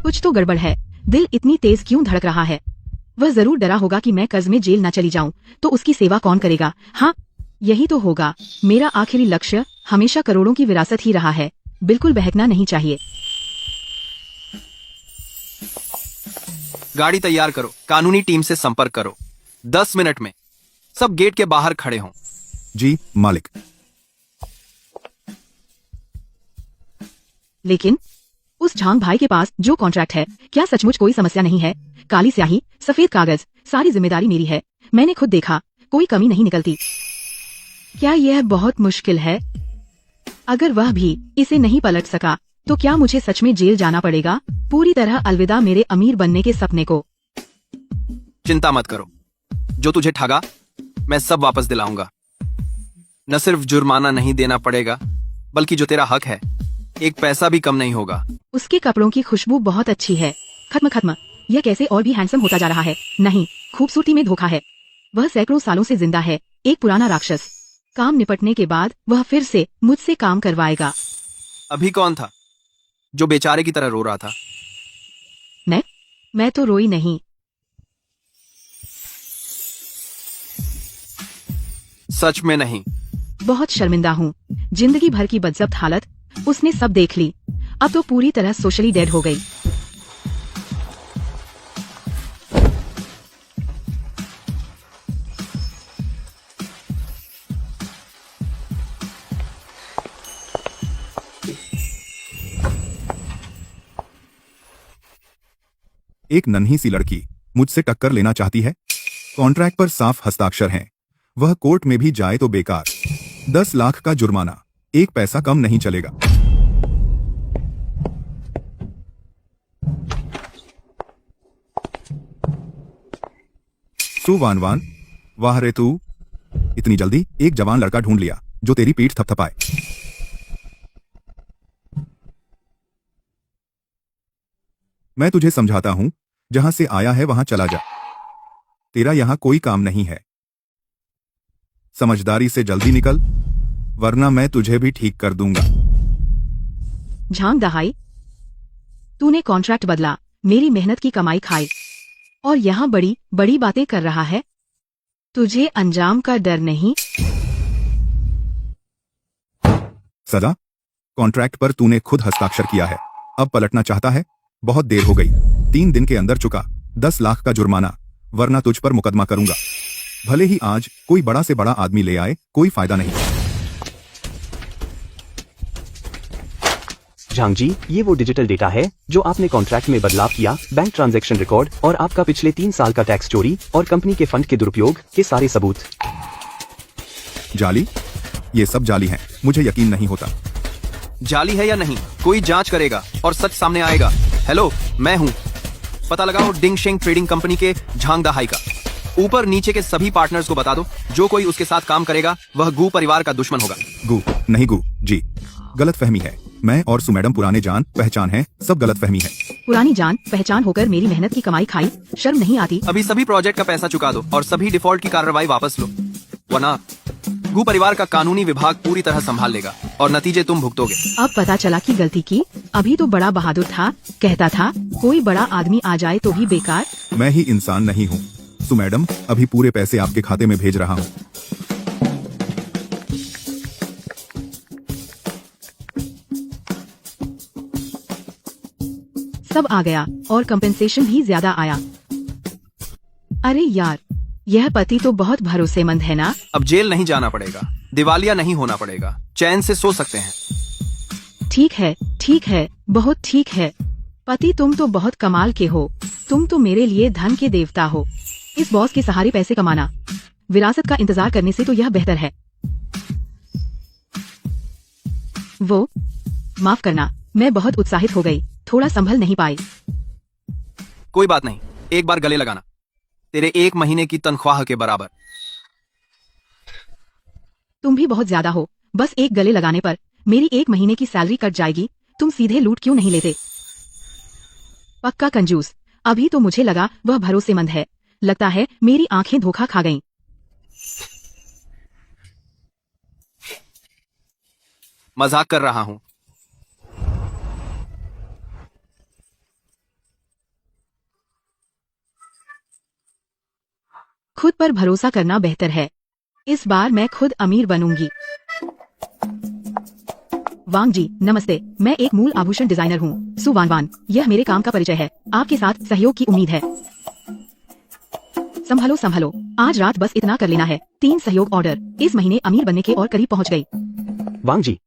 कुछ तो गड़बड़ है। दिल इतनी तेज क्यों धड़क रहा है? वह जरूर डरा होगा कि मैं कर्ज में जेल न चली जाऊं तो उसकी सेवा कौन करेगा। हाँ, यही तो होगा। मेरा आखिरी लक्ष्य हमेशा करोड़ों की विरासत ही रहा है। बिल्कुल बहकना नहीं चाहिए। गाड़ी तैयार करो, कानूनी टीम से संपर्क करो। 10 मिनट में सब गेट के बाहर खड़े हों। जी मालिक। लेकिन उस झांग भाई के पास जो कॉन्ट्रैक्ट है, क्या सचमुच कोई समस्या नहीं है? काली स्याही, सफेद कागज, सारी जिम्मेदारी मेरी है। मैंने खुद देखा, कोई कमी नहीं निकलती। क्या यह बहुत मुश्किल है? अगर वह भी इसे नहीं पलट सका तो क्या मुझे सच में जेल जाना पड़ेगा? पूरी तरह अलविदा मेरे अमीर बनने के सपने को। चिंता मत करो, जो तुझे ठगा मैं सब वापस दिलाऊंगा। न सिर्फ जुर्माना नहीं देना पड़ेगा, बल्कि जो तेरा हक है, एक पैसा भी कम नहीं होगा। उसके कपड़ों की खुशबू बहुत अच्छी है। खत्म खत्म, यह कैसे और भी हैंडसम होता जा रहा है। नहीं, खूबसूरती में धोखा है। वह सैकड़ों सालों से जिंदा है, एक पुराना राक्षस। काम निपटने के बाद वह फिर से मुझसे काम करवाएगा। अभी कौन था जो बेचारे की तरह रो रहा था? मैं तो रोई नहीं। सच में नहीं। बहुत शर्मिंदा हूँ। जिंदगी भर की बदजब्त हालत उसने सब देख ली। अब तो पूरी तरह सोशली डेड हो गई। एक नन्ही सी लड़की मुझसे टक्कर लेना चाहती है। कॉन्ट्रैक्ट पर साफ हस्ताक्षर हैं। वह कोर्ट में भी जाए तो बेकार। 10 लाख का जुर्माना, एक पैसा कम नहीं चलेगा। सुवानवान, वाह रे तू, इतनी जल्दी एक जवान लड़का ढूंढ लिया जो तेरी पीठ थपथपाए। मैं तुझे समझाता हूं, जहां से आया है वहां चला जा। तेरा यहां कोई काम नहीं है। समझदारी से जल्दी निकल, वरना मैं तुझे भी ठीक कर दूंगा। झांग दहाई, तूने कॉन्ट्रैक्ट बदला, मेरी मेहनत की कमाई खाई, और यहाँ बड़ी बड़ी बातें कर रहा है। तुझे अंजाम का डर नहीं? सजा? कॉन्ट्रैक्ट पर तूने खुद हस्ताक्षर किया है, अब पलटना चाहता है? बहुत देर हो गई। 3 दिन के अंदर चुका 10 लाख का जुर्माना, वरना तुझ पर मुकदमा करूंगा। भले ही आज कोई बड़ा से बड़ा आदमी ले आए, कोई फायदा नहीं। झांग जी, ये वो डिजिटल डेटा है जो आपने कॉन्ट्रैक्ट में बदलाव किया, बैंक ट्रांजैक्शन रिकॉर्ड और आपका पिछले 3 साल का टैक्स चोरी और कंपनी के फंड के दुरुपयोग के सारे सबूत। जाली? ये सब जाली हैं, मुझे यकीन नहीं होता। जाली है या नहीं, कोई जांच करेगा और सच सामने आएगा। हेलो, मैं हूं। पता लगाओ डिंग शेंग ट्रेडिंग कंपनी के झांग दहाई का। ऊपर नीचे के सभी पार्टनर्स को बता दो, जो कोई उसके साथ काम करेगा वह गू परिवार का दुश्मन होगा। गू नहीं गू जी, गलत फहमी है। मैं और सु मैडम पुराने जान पहचान हैं, सब गलत फहमी है। पुरानी जान पहचान होकर मेरी मेहनत की कमाई खाई, शर्म नहीं आती? अभी सभी प्रोजेक्ट का पैसा चुका दो और सभी डिफॉल्ट की कार्रवाई वापस लो, वरना गू परिवार का कानूनी विभाग पूरी तरह संभाल लेगा और नतीजे तुम भुगतोगे। अब पता चला कि गलती की। अभी तो बड़ा बहादुर था, कहता था कोई बड़ा आदमी आ जाए तो भी बेकार। मैं ही इंसान नहीं हूँ। सु मैडम, अभी पूरे पैसे आपके खाते में भेज रहा हूँ। सब आ गया और कंपेंसेशन भी ज्यादा आया। अरे यार, यह पति तो बहुत भरोसेमंद है ना। अब जेल नहीं जाना पड़ेगा, दिवालिया नहीं होना पड़ेगा, चैन से सो सकते हैं। ठीक है, बहुत ठीक है। पति, तुम तो बहुत कमाल के हो। तुम तो मेरे लिए धन के देवता हो। इस बॉस के सहारे पैसे कमाना, विरासत का इंतजार करने से तो यह बेहतर है। वो माफ करना, मैं बहुत उत्साहित हो गई, थोड़ा संभल नहीं पाई। कोई बात नहीं, एक बार गले लगाना, तेरे 1 महीने की तनख्वाह के बराबर। तुम भी बहुत ज्यादा हो। बस एक गले लगाने पर मेरी 1 महीने की सैलरी कट जाएगी। तुम सीधे लूट क्यों नहीं लेते? पक्का कंजूस। अभी तो मुझे लगा वह भरोसेमंद है, लगता है मेरी आंखें धोखा खा गईं। मजाक कर रहा हूं। खुद पर भरोसा करना बेहतर है। इस बार मैं खुद अमीर बनूंगी। वांग जी, नमस्ते। मैं एक मूल आभूषण डिजाइनर हूँ, सु वान। यह मेरे काम का परिचय है। आपके साथ सहयोग की उम्मीद है। संभलो, आज रात बस इतना कर लेना है। 3 सहयोग ऑर्डर। इस महीने अमीर बनने के और करीब पहुँच गई। वांग जी,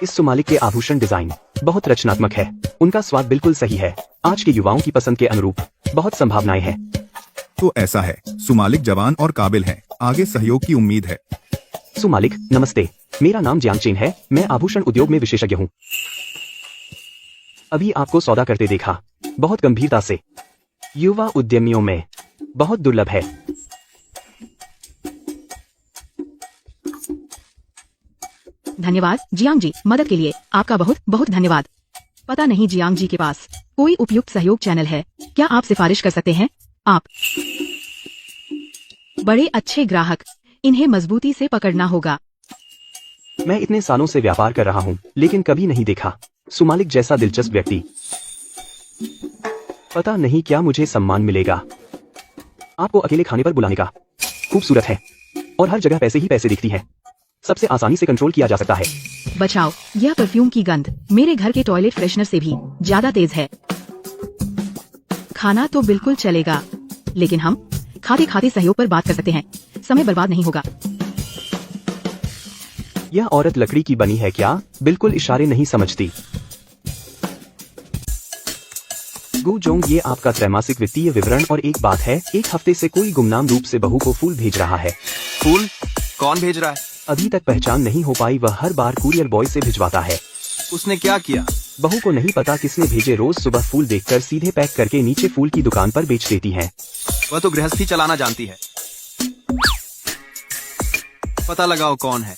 इस सुमालिक के आभूषण डिजाइन बहुत रचनात्मक है। उनका स्वाद बिल्कुल सही है, आज के युवाओं की पसंद के अनुरूप। बहुत संभावनाएं हैं। तो ऐसा है, सुमालिक जवान और काबिल है, आगे सहयोग की उम्मीद है। सुमालिक, नमस्ते। मेरा नाम जियांगचेन है, मैं आभूषण उद्योग में विशेषज्ञ हूँ। अभी आपको सौदा करते देखा, बहुत गंभीरता से। युवा उद्यमियों में बहुत दुर्लभ है। धन्यवाद जियांग जी, मदद के लिए आपका बहुत बहुत धन्यवाद। पता नहीं जियांग जी के पास कोई उपयुक्त सहयोग चैनल है क्या? आप सिफारिश कर सकते हैं? आप बड़े अच्छे ग्राहक, इन्हें मजबूती से पकड़ना होगा। मैं इतने सालों से व्यापार कर रहा हूँ लेकिन कभी नहीं देखा सुमालिक जैसा दिलचस्प व्यक्ति। पता नहीं क्या मुझे सम्मान मिलेगा। आपको अकेले खाने पर बुलाने का। खूबसूरत है और हर जगह पैसे ही पैसे दिखती है। सबसे आसानी से कंट्रोल किया जा सकता है। बचाओ, यह परफ्यूम की गंध मेरे घर के टॉयलेट फ्रेशनर से भी ज्यादा तेज है। खाना तो बिल्कुल चलेगा, लेकिन हम खाते खाते सहयोग पर बात कर सकते हैं। समय बर्बाद नहीं होगा। यह औरत लकड़ी की बनी है क्या? बिल्कुल इशारे नहीं समझती। गु जोंग, ये आपका त्रैमासिक वित्तीय विवरण और एक बात है, एक हफ्ते से कोई गुमनाम रूप से बहू को फूल भेज रहा है। फूल? कौन भेज रहा है? अभी तक पहचान नहीं हो पाई। वह हर बार कुरियर बॉय से भिजवाता है। उसने क्या किया? बहू को नहीं पता किसने भेजे। रोज सुबह फूल देखकर सीधे पैक करके नीचे फूल की दुकान पर बेच देती है। वह तो गृहस्थी चलाना जानती है। पता लगाओ कौन है।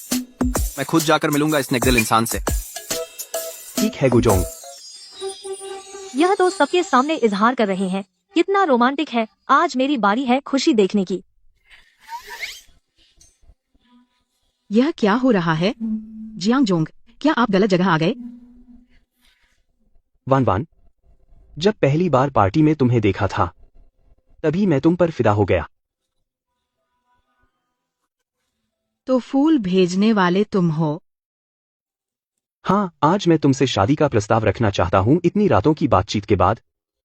मैं खुद जाकर मिलूंगा इस नेकदिल इंसान से। ठीक है गुजोंग। यह तो सबके सामने इजहार कर रहे हैं। कितना रोमांटिक है। आज मेरी बारी है खुशी देखने की। यह क्या हो रहा है? जियांग जोंग, क्या आप गलत जगह आ गए? वान वान, जब पहली बार पार्टी में तुम्हें देखा था तभी मैं तुम पर फिदा हो गया। तो फूल भेजने वाले तुम हो? हाँ, आज मैं तुमसे शादी का प्रस्ताव रखना चाहता हूँ। इतनी रातों की बातचीत के बाद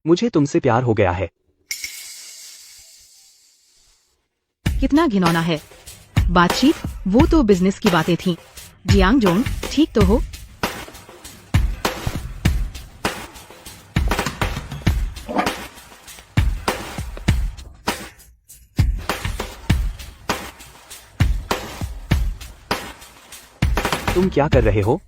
मुझे तुमसे प्यार हो गया है। कितना घिनौना है। बातचीत? वो तो बिजनेस की बातें थीं। जियांग जोंग, ठीक तो हो? तुम क्या कर रहे हो?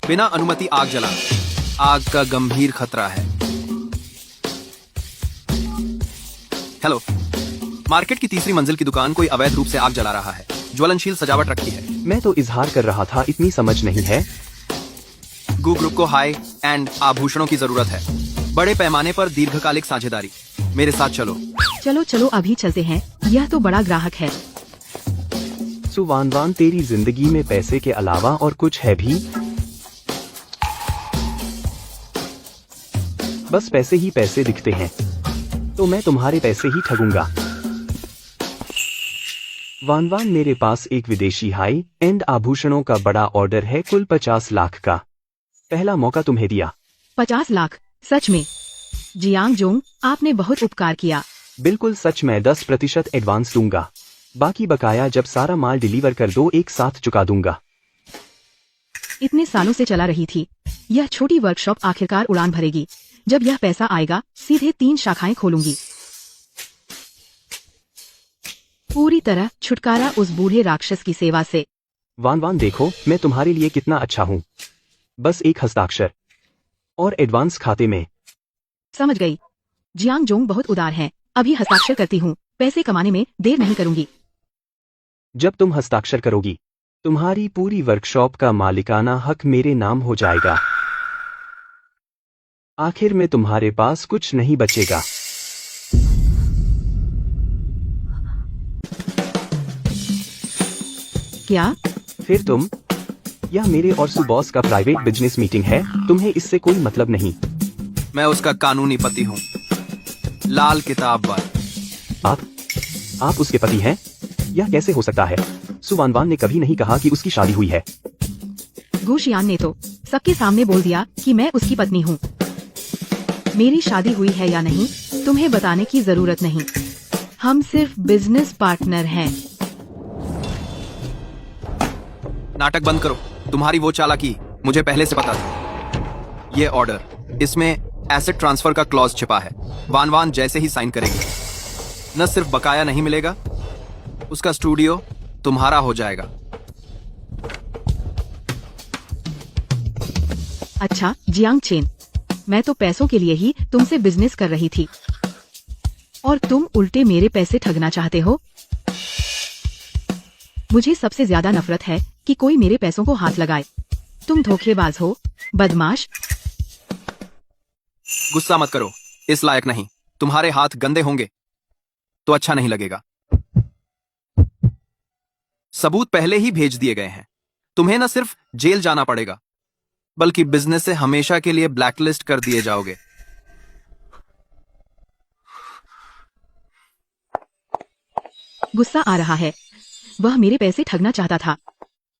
बिना अनुमति आग जलाना आग का गंभीर खतरा है। हेलो, मार्केट की तीसरी मंजिल की दुकान कोई अवैध रूप से आग जला रहा है। ज्वलनशील सजावट रखी है। मैं तो इजहार कर रहा था, इतनी समझ नहीं है। गू ग्रुप को हाई एंड आभूषणों की जरूरत है। बड़े पैमाने पर दीर्घकालिक साझेदारी। मेरे साथ चलो। चलो चलो, अभी चलते हैं। यह तो बड़ा ग्राहक है। सुवान वान, तेरी जिंदगी में पैसे के अलावा और कुछ है भी? बस पैसे ही पैसे दिखते हैं, तो मैं तुम्हारे पैसे ही ठगूंगा। वान वान, मेरे पास एक विदेशी हाई एंड आभूषणों का बड़ा ऑर्डर है, कुल 50 लाख का। पहला मौका तुम्हें दिया। 50 लाख? सच में? जियांग जोंग, आपने बहुत उपकार किया। बिल्कुल सच। मैं 10% एडवांस दूंगा, बाकी बकाया जब सारा माल डिलीवर कर दो एक साथ चुका दूंगा। इतने सालों से चला रही थी यह छोटी वर्कशॉप आखिरकार उड़ान भरेगी। जब यह पैसा आएगा सीधे 3 शाखाएं खोलूंगी। पूरी तरह छुटकारा उस बूढ़े राक्षस की सेवा से। वान वान, देखो मैं तुम्हारे लिए कितना अच्छा हूँ। बस एक हस्ताक्षर और एडवांस खाते में। समझ गई। जियांग जोंग बहुत उदार हैं। अभी हस्ताक्षर करती हूँ। पैसे कमाने में देर नहीं करूंगी। जब तुम हस्ताक्षर करोगी तुम्हारी पूरी वर्कशॉप का मालिकाना हक मेरे नाम हो जाएगा। आखिर में तुम्हारे पास कुछ नहीं बचेगा। क्या? फिर तुम? यह मेरे और सुबॉस का प्राइवेट बिजनेस मीटिंग है, तुम्हें इससे कोई मतलब नहीं। मैं उसका कानूनी पति हूँ। लाल किताब वाला। आप उसके पति हैं? यह कैसे हो सकता है? सुवानवान ने कभी नहीं कहा कि उसकी शादी हुई है। गुशियान ने तो सबके सामने बोल दिया कि मैं उसकी पत्नी हूँ। मेरी शादी हुई है या नहीं तुम्हें बताने की जरूरत नहीं। हम सिर्फ बिजनेस पार्टनर हैं। नाटक बंद करो। तुम्हारी वो चालाकी मुझे पहले से पता था। ये ऑर्डर, इसमें एसेट ट्रांसफर का क्लॉज छिपा है। वान वान जैसे ही साइन करेगी न सिर्फ बकाया नहीं मिलेगा, उसका स्टूडियो तुम्हारा हो जाएगा। अच्छा जियांग चेन, मैं तो पैसों के लिए ही तुमसे बिजनेस कर रही थी और तुम उल्टे मेरे पैसे ठगना चाहते हो। मुझे सबसे ज्यादा नफरत है कि कोई मेरे पैसों को हाथ लगाए। तुम धोखेबाज हो, बदमाश। गुस्सा मत करो, इस लायक नहीं। तुम्हारे हाथ गंदे होंगे तो अच्छा नहीं लगेगा। सबूत पहले ही भेज दिए गए हैं। तुम्हें न सिर्फ जेल जाना पड़ेगा बल्कि बिजनेस से हमेशा के लिए ब्लैकलिस्ट कर दिए जाओगे। गुस्सा आ रहा है। वह मेरे पैसे ठगना चाहता था।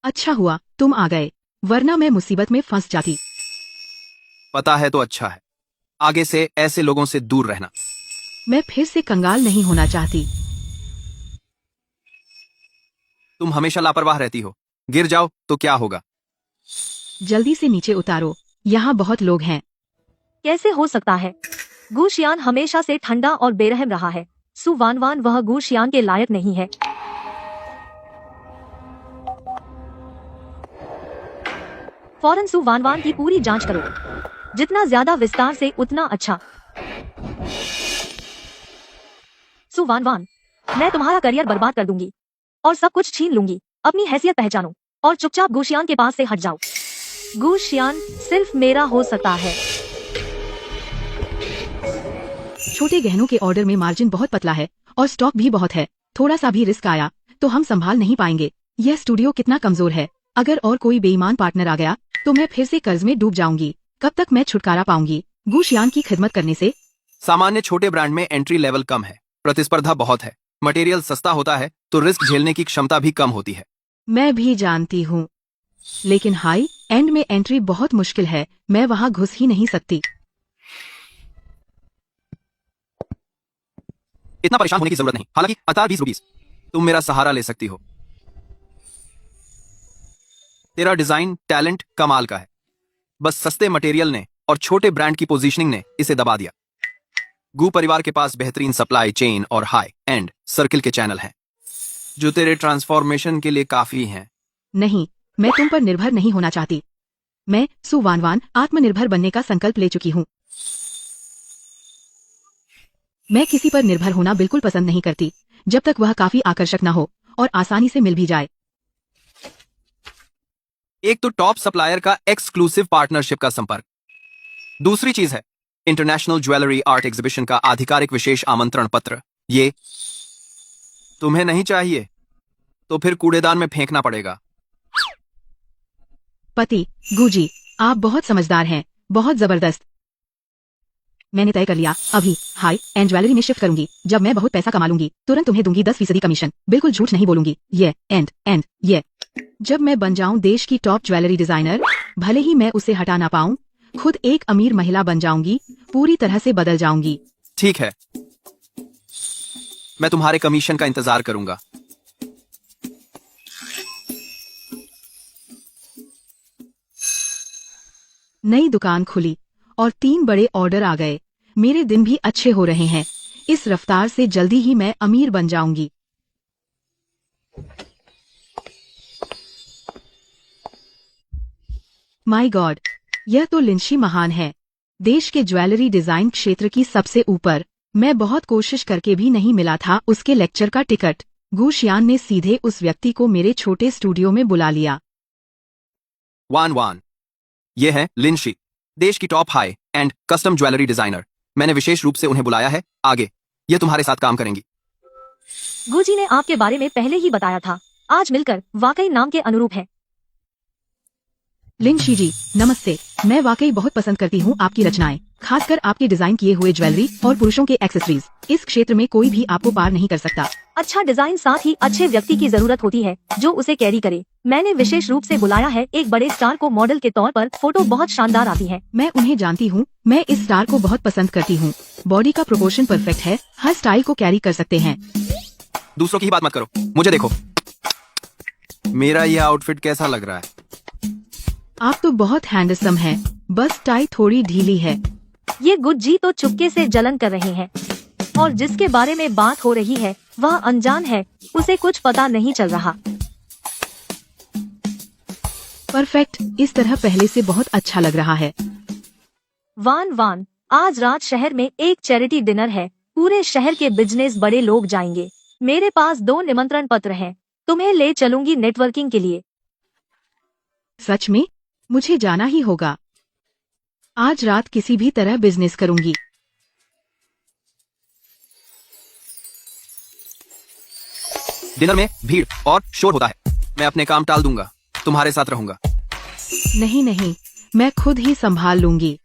अच्छा हुआ तुम आ गए, वरना मैं मुसीबत में फंस जाती। पता है तो अच्छा है। आगे से ऐसे लोगों से दूर रहना। मैं फिर से कंगाल नहीं होना चाहती। तुम हमेशा लापरवाह रहती हो। गिर जाओ तो क्या होगा? जल्दी से नीचे उतारो, यहाँ बहुत लोग हैं। कैसे हो सकता है? गुशियान हमेशा से ठंडा और बेरहम रहा है। सु वानवान वह गुशियान के लायक नहीं है। फौरन सु वानवान की पूरी जांच करो। जितना ज्यादा विस्तार से उतना अच्छा। सु वानवान, मैं तुम्हारा करियर बर्बाद कर दूंगी और सब कुछ छीन लूंगी। अपनी हैसियत पहचानो और चुपचाप गुशियान के पास से हट जाओ। गुशियान सिर्फ मेरा हो सकता है। छोटे गहनों के ऑर्डर में मार्जिन बहुत पतला है और स्टॉक भी बहुत है। थोड़ा सा भी रिस्क आया तो हम संभाल नहीं पाएंगे। यह स्टूडियो कितना कमजोर है। अगर और कोई बेईमान पार्टनर आ गया तो मैं फिर से कर्ज में डूब जाऊंगी। कब तक मैं छुटकारा पाऊंगी गुशियान की खिदमत करने से? सामान्य छोटे ब्रांड में एंट्री लेवल कम है, प्रतिस्पर्धा बहुत है, मटेरियल सस्ता होता है तो रिस्क झेलने की क्षमता भी कम होती है। मैं भी जानती हूँ, लेकिन हाई एंड में एंट्री बहुत मुश्किल है। मैं वहाँ घुस ही नहीं सकती। इतना परेशान होने की जरूरत नहीं। हालांकि 20 रुपीस तुम मेरा सहारा ले सकती हो। तेरा डिजाइन टैलेंट कमाल का है, बस सस्ते मटेरियल ने और छोटे ब्रांड की पोजीशनिंग ने इसे दबा दिया। गू परिवार के पास बेहतरीन सप्लाई चेन और हाई एंड सर्किल के चैनल हैं, जो तेरे ट्रांसफॉर्मेशन के लिए काफी हैं। नहीं, मैं तुम पर निर्भर नहीं होना चाहती। मैं सु वानवान आत्मनिर्भर बनने का संकल्प ले चुकी हूँ। मैं किसी पर निर्भर होना बिल्कुल पसंद नहीं करती, जब तक वह काफी आकर्षक न हो और आसानी से मिल भी जाए। एक तो टॉप सप्लायर का एक्सक्लूसिव पार्टनरशिप का संपर्क, दूसरी चीज है इंटरनेशनल ज्वेलरी आर्ट एग्जीबिशन का आधिकारिक विशेष आमंत्रण पत्र। ये तुम्हें नहीं चाहिए तो फिर कूड़ेदान में फेंकना पड़ेगा। पति, गुजी, आप बहुत समझदार हैं, बहुत जबरदस्त। मैंने तय कर लिया, अभी हाई एंड ज्वेलरी में शिफ्ट करूंगी। जब मैं बहुत पैसा कमा लूंगी तुरंत तुम्हें दूंगी 10% कमीशन। बिल्कुल झूठ नहीं बोलूंगी। ये एंड ये। जब मैं बन जाऊं देश की टॉप ज्वेलरी डिजाइनर, भले ही मैं उसे हटा ना पाऊं, खुद एक अमीर महिला बन जाऊंगी, पूरी तरह से बदल जाऊंगी। ठीक है, मैं तुम्हारे कमीशन का इंतजार करूंगा। नई दुकान खुली और 3 बड़े ऑर्डर आ गए। मेरे दिन भी अच्छे हो रहे हैं। इस रफ्तार से जल्दी ही मैं अमीर बन जाऊंगी। माय गॉड, यह तो लिंशी महान है। देश के ज्वेलरी डिजाइन क्षेत्र की सबसे ऊपर। मैं बहुत कोशिश करके भी नहीं मिला था उसके लेक्चर का टिकट। गुशियान ने सीधे उस व्यक्ति को मेरे छोटे स्टूडियो में बुला लिया। वान, ये है लिंशी, देश की top high and custom jewellery designer. मैंने विशेष रूप से उन्हें बुलाया है। आगे ये तुम्हारे साथ काम करेंगी। गुजी ने आपके बारे में पहले ही बताया था। आज मिलकर वाकई नाम के अनुरूप है। लिंशी जी, नमस्ते। मैं वाकई बहुत पसंद करती हूँ आपकी रचनाएं, खासकर आपके डिजाइन किए हुए ज्वेलरी और पुरुषों के एक्सेसरीज। इस क्षेत्र में कोई भी आपको पार नहीं कर सकता। अच्छा डिजाइन साथ ही अच्छे व्यक्ति की जरूरत होती है जो उसे कैरी करे। मैंने विशेष रूप से बुलाया है एक बड़े स्टार को मॉडल के तौर पर। फोटो बहुत शानदार आती है। मैं उन्हें जानती हूँ। मैं इस स्टार को बहुत पसंद करती हूँ। बॉडी का प्रोपोर्शन परफेक्ट है, हर स्टाइल को कैरी कर सकते हैं। दूसरों की ही बात मत करो, मुझे देखो। मेरा यह आउटफिट कैसा लग रहा है? आप तो बहुत हैंडसम हैं, बस टाई थोड़ी ढीली है। ये गुज्जी तो चुपके से जलन कर रहे हैं और जिसके बारे में बात हो रही है वह अनजान है, उसे कुछ पता नहीं चल रहा। परफेक्ट, इस तरह पहले से बहुत अच्छा लग रहा है। वान, आज रात शहर में एक चैरिटी डिनर है। पूरे शहर के बिजनेस बड़े लोग जाएंगे। मेरे पास 2 निमंत्रण पत्र हैं। तुम्हें ले चलूंगी नेटवर्किंग के लिए। सच में? मुझे जाना ही होगा। आज रात किसी भी तरह बिजनेस करूंगी। डिनर में भीड़ और शोर होता है। मैं अपने काम टाल दूंगा, तुम्हारे साथ रहूंगा। नहीं नहीं, मैं खुद ही संभाल लूंगी।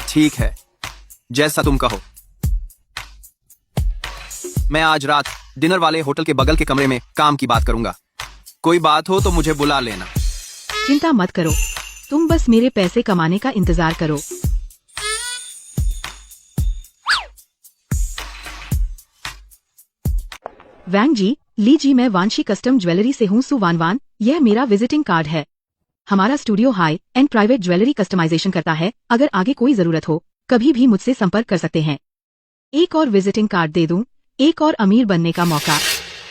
ठीक है, जैसा तुम कहो। मैं आज रात डिनर वाले होटल के बगल के कमरे में काम की बात करूंगा। कोई बात हो तो मुझे बुला लेना। चिंता मत करो, तुम बस मेरे पैसे कमाने का इंतजार करो। वैंग जी, लीजिए, मैं वांशी कस्टम ज्वेलरी से हूँ सुवानवान। यह मेरा विजिटिंग कार्ड है। हमारा studio high end private jewellery customisation करता है। अगर आगे कोई जरूरत हो कभी भी मुझसे संपर्क कर सकते हैं। एक और विजिटिंग कार्ड दे दूं, एक और अमीर बनने का मौका।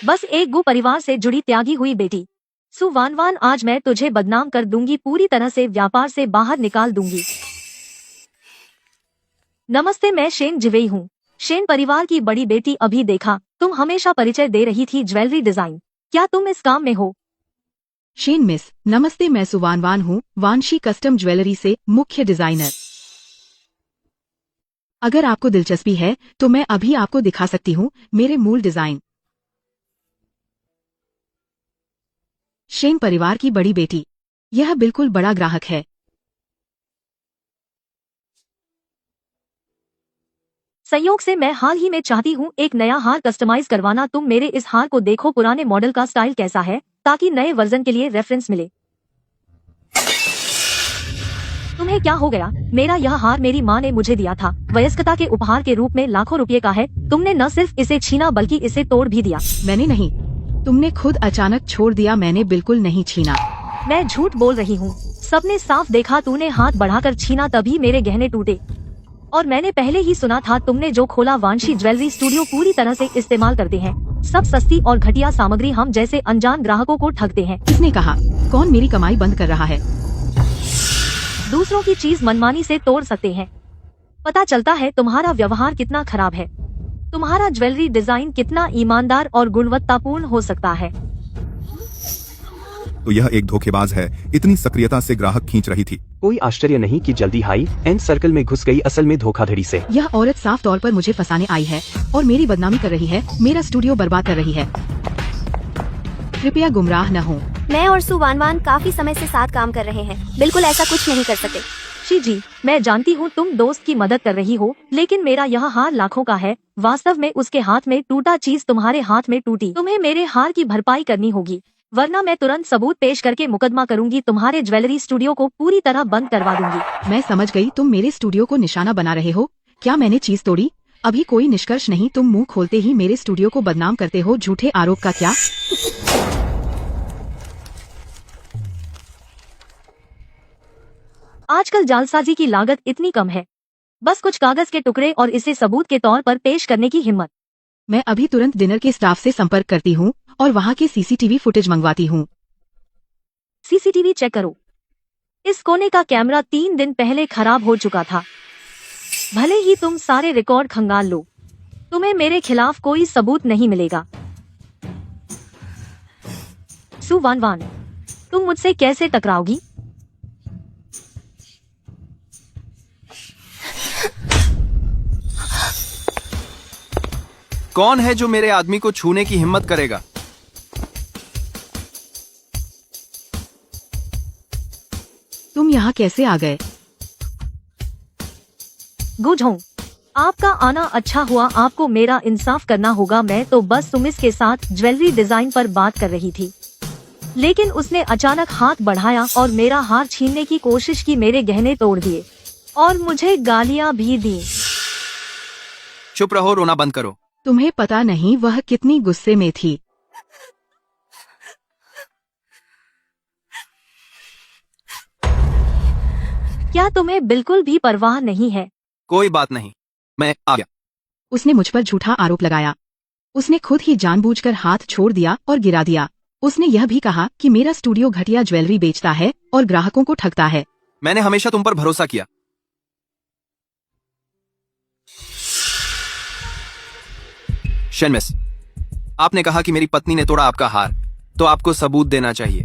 बस एक गु परिवार से जुड़ी त्यागी हुई बेटी। सुवानवान, आज मैं तुझे बदनाम कर दूंगी, पूरी तरह से व्यापार से बाहर निकाल दूंगी। नमस्ते, मैं शेन जिवेई हूँ। शेन परिवार की बड़ी बेटी। अभी देखा, तुम हमेशा परिचय दे रही थी ज्वेलरी डिजाइन। क्या तुम इस काम में हो? शेन मिस, नमस्ते, मैं सुवानवान हूँ, वांशी कस्टम ज्वेलरी से मुख्य डिजाइनर। अगर आपको दिलचस्पी है तो मैं अभी आपको दिखा सकती हूँ मेरे मूल डिजाइन। शेन परिवार की बड़ी बेटी, यह बिल्कुल बड़ा ग्राहक है। संयोग से मैं हाल ही में चाहती हूँ एक नया हार कस्टमाइज करवाना। तुम मेरे इस हार को देखो, पुराने मॉडल का स्टाइल कैसा है, ताकि नए वर्जन के लिए रेफरेंस मिले। तुम्हें क्या हो गया? मेरा यह हार मेरी माँ ने मुझे दिया था, वयस्कता के उपहार के रूप में। लाखों रुपए का है। तुमने न सिर्फ इसे छीना बल्कि इसे तोड़ भी दिया। मैंने नहीं, तुमने खुद अचानक छोड़ दिया। मैंने बिल्कुल नहीं छीना। मैं झूठ बोल रही हूँ, सबने साफ देखा। तूने हाथ बढ़ाकर छीना, तभी मेरे गहने टूटे। और मैंने पहले ही सुना था तुमने जो खोला। वांशी ज्वेलरी स्टूडियो पूरी तरह से इस्तेमाल करते हैं सब सस्ती और घटिया सामग्री। हम जैसे अनजान ग्राहकों को ठगते हैं। किसने कहा? कौन मेरी कमाई बंद कर रहा है? दूसरों की चीज मनमानी से तोड़ सकते हैं। पता चलता है तुम्हारा व्यवहार कितना खराब है। तुम्हारा ज्वेलरी डिजाइन कितना ईमानदार और गुणवत्तापूर्ण हो सकता है। तो यह एक धोखेबाज है। इतनी सक्रियता से ग्राहक खींच रही थी। कोई आश्चर्य नहीं कि जल्दी हाई एंड सर्कल में घुस गई, असल में धोखाधड़ी से। यह औरत साफ तौर पर मुझे फंसाने आई है और मेरी बदनामी कर रही है, मेरा स्टूडियो बर्बाद कर रही है। कृपया गुमराह न हो। मैं और सुवानवान काफी समय से साथ काम कर रहे हैं, बिल्कुल ऐसा कुछ नहीं कर सकते। शी जी, मैं जानती हूँ तुम दोस्त की मदद कर रही हो, लेकिन मेरा यह हार लाखों का है। वास्तव में उसके हाथ में टूटा चीज तुम्हारे हाथ में टूटी। तुम्हें मेरे हार की भरपाई करनी होगी, वरना मैं तुरंत सबूत पेश करके मुकदमा करूंगी। तुम्हारे ज्वेलरी स्टूडियो को पूरी तरह बंद करवा दूंगी। मैं समझ गई, तुम मेरे स्टूडियो को निशाना बना रहे हो। क्या मैंने चीज तोड़ी? अभी कोई निष्कर्ष नहीं, तुम मुंह खोलते ही मेरे स्टूडियो को बदनाम करते हो। झूठे आरोप का क्या? आजकल जालसाजी की लागत इतनी कम है, बस कुछ कागज के टुकड़े और इसे सबूत के तौर पर पेश करने की हिम्मत। मैं अभी तुरंत डिनर के स्टाफ से संपर्क करती हूँ और वहाँ के सीसीटीवी फुटेज मंगवाती हूँ। सीसीटीवी चेक करो। इस कोने का कैमरा 3 दिन पहले खराब हो चुका था। भले ही तुम सारे रिकॉर्ड खंगाल लो, तुम्हें मेरे खिलाफ कोई सबूत नहीं मिलेगा। सुवानवान, तुम मुझसे कैसे टकराओगी? कौन है जो मेरे आदमी को छूने की हिम्मत करेगा? तुम यहाँ कैसे आ गए? गुझों, आपका आना अच्छा हुआ। आपको मेरा इंसाफ करना होगा। मैं तो बस सुमिस के साथ ज्वेलरी डिजाइन पर बात कर रही थी, लेकिन उसने अचानक हाथ बढ़ाया और मेरा हार छीनने की कोशिश की। मेरे गहने तोड़ दिए और मुझे गालियां भी दी। चुप रहो, रोना बंद करो। तुम्हें पता नहीं वह कितनी गुस्से में थी। क्या तुम्हें बिल्कुल भी परवाह नहीं है? कोई बात नहीं, मैं आ गया। उसने मुझ पर झूठा आरोप लगाया। उसने खुद ही जानबूझकर हाथ छोड़ दिया और गिरा दिया। उसने यह भी कहा कि मेरा स्टूडियो घटिया ज्वेलरी बेचता है और ग्राहकों को ठगता है। मैंने हमेशा तुम पर भरोसा किया। शेन मिस, आपने कहा कि मेरी पत्नी ने तोड़ा आपका हार, तो आपको सबूत देना चाहिए।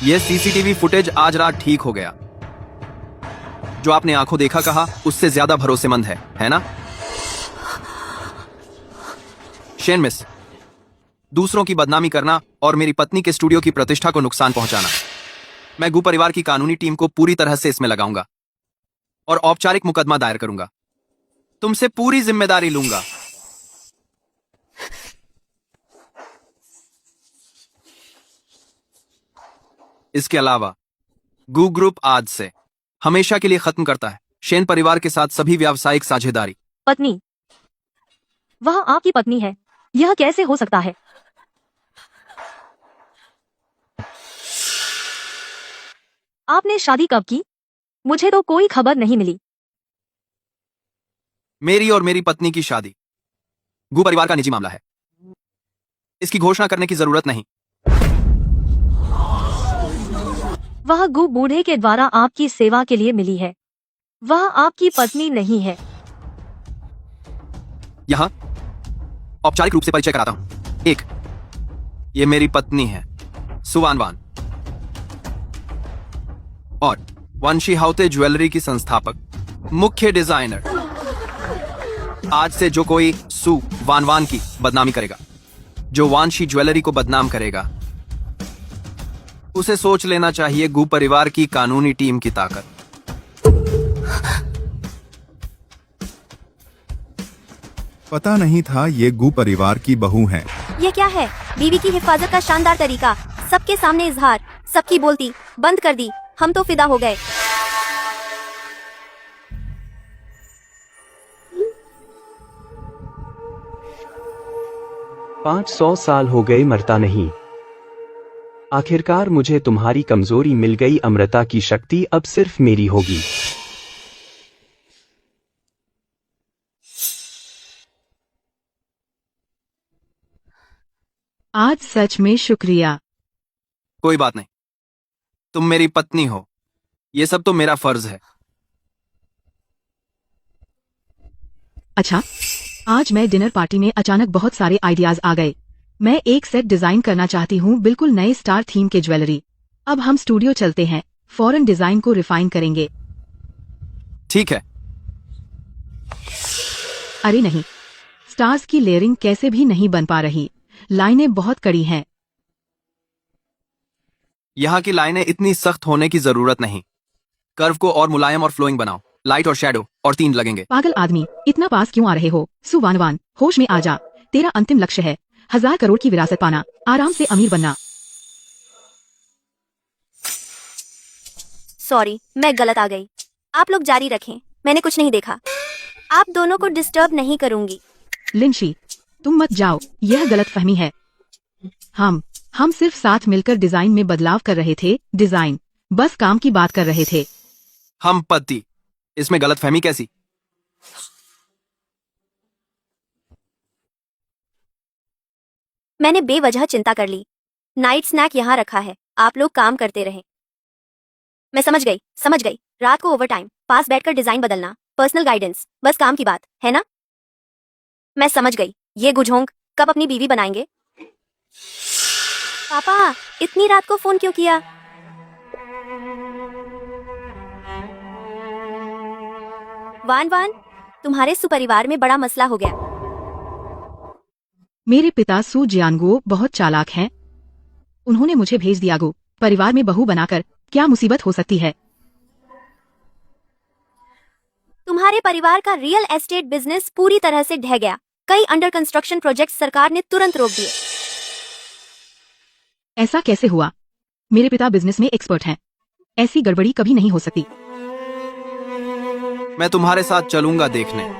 यह सीसीटीवी फुटेज आज रात ठीक हो गया। जो आपने आंखों देखा कहा उससे ज्यादा भरोसेमंद है ना? शेन मिस, दूसरों की बदनामी करना और मेरी पत्नी के स्टूडियो की प्रतिष्ठा को नुकसान पहुंचाना। मैं गु परिवार की कानूनी टीम को पूरी तरह से इसमें लगाऊंगा और औपचारिक मुकदमा दायर करूंगा। तुमसे पूरी जिम्मेदारी लूंगा। इसके अलावा गु ग्रुप आज से हमेशा के लिए खत्म करता है शेन परिवार के साथ सभी व्यावसायिक साझेदारी। पत्नी? वह आपकी पत्नी है, यह कैसे हो सकता है? आपने शादी कब की? मुझे तो कोई खबर नहीं मिली। मेरी और मेरी पत्नी की शादी गु परिवार का निजी मामला है। इसकी घोषणा करने की जरूरत नहीं। वह गु बूढ़े के द्वारा आपकी सेवा के लिए मिली है। वह आपकी पत्नी नहीं है। यहां औपचारिक रूप से परिचय कराता हूं। एक, ये मेरी पत्नी है सुवानवान, और वंशी हाउते ज्वेलरी की संस्थापक, मुख्य डिजाइनर। आज से जो कोई सु वानवान की बदनामी करेगा, जो वानशी ज्वेलरी को बदनाम करेगा, उसे सोच लेना चाहिए गु परिवार की कानूनी टीम की ताकत। पता नहीं था ये गु परिवार की बहू है। ये क्या है? बीवी की हिफाजत का शानदार तरीका, सबके सामने इजहार, सबकी बोलती बंद कर दी। हम तो फिदा हो गए। पाँच 100 साल हो गए मरता नहीं। आखिरकार मुझे तुम्हारी कमजोरी मिल गई। अमृता की शक्ति अब सिर्फ मेरी होगी। आज सच में शुक्रिया। कोई बात नहीं, तुम मेरी पत्नी हो, ये सब तो मेरा फर्ज है। अच्छा, आज मैं डिनर पार्टी में अचानक बहुत सारे आइडियाज आ गए। मैं एक सेट डिजाइन करना चाहती हूँ, बिल्कुल नए स्टार थीम के ज्वेलरी। अब हम स्टूडियो चलते हैं, फौरन डिजाइन को रिफाइन करेंगे। ठीक है। अरे नहीं, स्टार्स की लेयरिंग कैसे भी नहीं बन पा रही। लाइनें बहुत कड़ी हैं। यहाँ की लाइनें इतनी सख्त होने की जरूरत नहीं। कर्व को और मुलायम और फ्लोइंग बनाओ। लाइट और शैडो और 3 लगेंगे। पागल आदमी, इतना पास क्यों आ रहे हो? सुवानवान, होश में आ जा। तेरा अंतिम लक्ष्य है 1000 करोड़ की विरासत पाना, आराम से अमीर बनना। सॉरी, मैं गलत आ गई। आप लोग जारी रखें, मैंने कुछ नहीं देखा। आप दोनों को डिस्टर्ब नहीं करूंगी। लिंशी, तुम मत जाओ, यह गलतफहमी है। हम सिर्फ साथ मिलकर डिजाइन में बदलाव कर रहे थे। डिजाइन, बस काम की बात कर रहे थे। हम पति, इसमें गलतफहमी कैसी? मैंने बेवजह चिंता कर ली। नाइट स्नैक यहाँ रखा है, आप लोग काम करते रहें। मैं समझ गई। रात को ओवरटाइम, पास बैठकर डिजाइन बदलना, पर्सनल गाइडेंस, बस काम की बात है ना? मैं समझ गई। ये गुझोंग कब अपनी बीवी बनाएंगे? पापा, इतनी रात को फोन क्यों किया? वान, तुम्हारे सुपरिवार में बड़ा मसला हो गया। मेरे पिता सू जियानगुओ बहुत चालाक हैं। उन्होंने मुझे भेज दिया गो परिवार में बहू बनाकर। क्या मुसीबत हो सकती है? तुम्हारे परिवार का रियल एस्टेट बिजनेस पूरी तरह से ढह गया। कई अंडर कंस्ट्रक्शन प्रोजेक्ट सरकार ने तुरंत रोक दिए। ऐसा कैसे हुआ? मेरे पिता बिजनेस में एक्सपर्ट हैं। ऐसी गड़बड़ी कभी नहीं हो सकती। मैं तुम्हारे साथ चलूंगा देखने।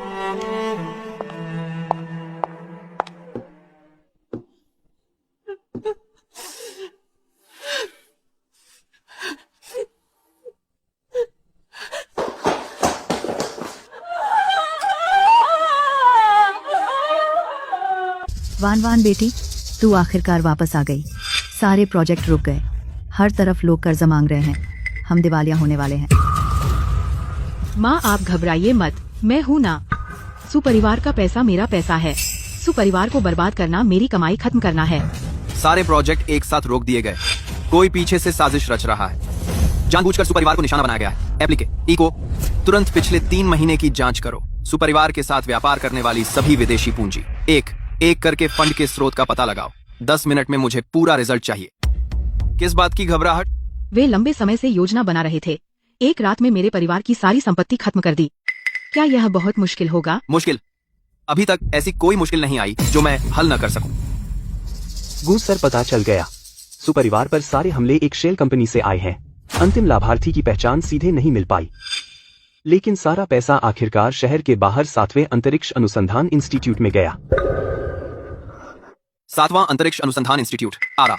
वान बेटी, तू आखिरकार वापस आ गई। सारे प्रोजेक्ट रुक गए। हर तरफ लोग कर्जा मांग रहे हैं। हम दिवालिया होने वाले हैं। माँ, आप घबराइए मत, मैं हूँ ना। सुपरिवार का पैसा मेरा पैसा है। सुपरिवार को बर्बाद करना मेरी कमाई खत्म करना है। सारे प्रोजेक्ट एक साथ रोक दिए गए। कोई पीछे से साजिश रच रहा है। जानबूझकर सुपरिवार को निशाना बनाया गया है। एप्लीके इको तुरंत पिछले 3 महीने की जांच करो। सुपरिवार के साथ व्यापार करने वाली सभी विदेशी पूंजी एक एक करके फंड के स्रोत का पता लगाओ। 10 मिनट में मुझे पूरा रिजल्ट चाहिए। किस बात की घबराहट? वे लंबे समय से योजना बना रहे थे। एक रात में मेरे परिवार की सारी संपत्ति खत्म कर दी। क्या यह बहुत मुश्किल होगा? मुश्किल? अभी तक ऐसी कोई मुश्किल नहीं आई जो मैं हल न कर सकूं। गूस सर पता चल गया। सुपरिवार पर सारे हमले एक शेल कंपनी से आए हैं। अंतिम लाभार्थी की पहचान सीधे नहीं मिल पाई, लेकिन सारा पैसा आखिरकार शहर के बाहर 7वें अंतरिक्ष अनुसंधान इंस्टीट्यूट में गया। 7वां अंतरिक्ष अनुसंधान इंस्टीट्यूट आरा।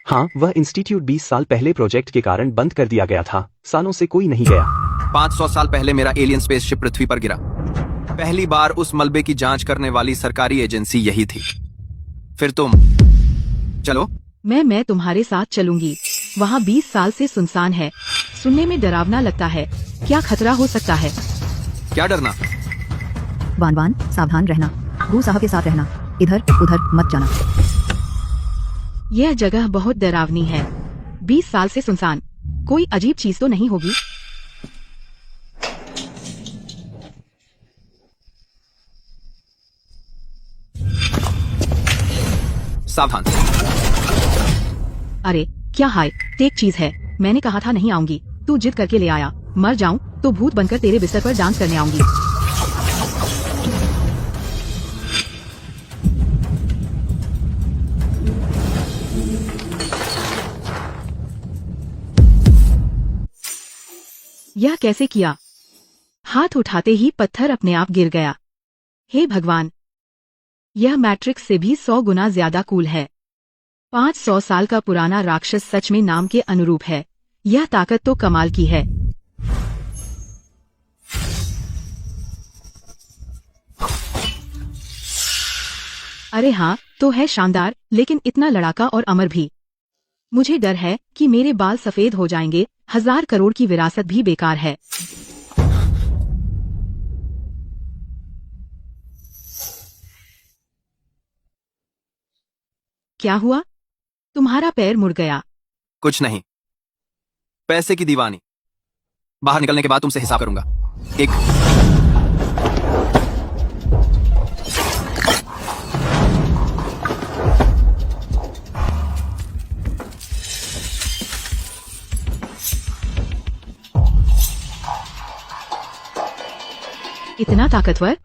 हाँ, वह इंस्टीट्यूट 20 साल पहले प्रोजेक्ट के कारण बंद कर दिया गया था। सालों से कोई नहीं गया। 500 साल पहले मेरा एलियन स्पेसशिप पृथ्वी पर गिरा। पहली बार उस मलबे की जांच करने वाली सरकारी एजेंसी यही थी। फिर तुम चलो। मैं तुम्हारे साथ चलूंगी। वहाँ 20 साल से सुनसान है। सुनने में डरावना लगता है। क्या खतरा हो सकता है? क्या डरना? वान वान, सावधान रहना। गू साहब के साथ रहना। इधर उधर मत जाना। यह जगह बहुत डरावनी है। 20 साल से सुनसान। कोई अजीब चीज तो नहीं होगी? सावधान। अरे क्या हाय टेक चीज है। मैंने कहा था नहीं आऊंगी। तू जिद करके ले आया। मर जाऊं तो भूत बनकर तेरे बिस्तर पर डांस करने आऊंगी। यह कैसे किया? हाथ उठाते ही पत्थर अपने आप गिर गया। हे भगवान, यह मैट्रिक्स से भी 100 गुना ज्यादा कूल है। 500 साल का पुराना राक्षस सच में नाम के अनुरूप है। यह ताकत तो कमाल की है। अरे हाँ, तो है शानदार, लेकिन इतना लड़ाका और अमर भी। मुझे डर है कि मेरे बाल सफेद हो जाएंगे। 1000 करोड़ की विरासत भी बेकार है। क्या हुआ? तुम्हारा पैर मुड़ गया। कुछ नहीं, पैसे की दीवानी। बाहर निकलने के बाद तुमसे हिसाब करूंगा। एक इतना ताकतवर?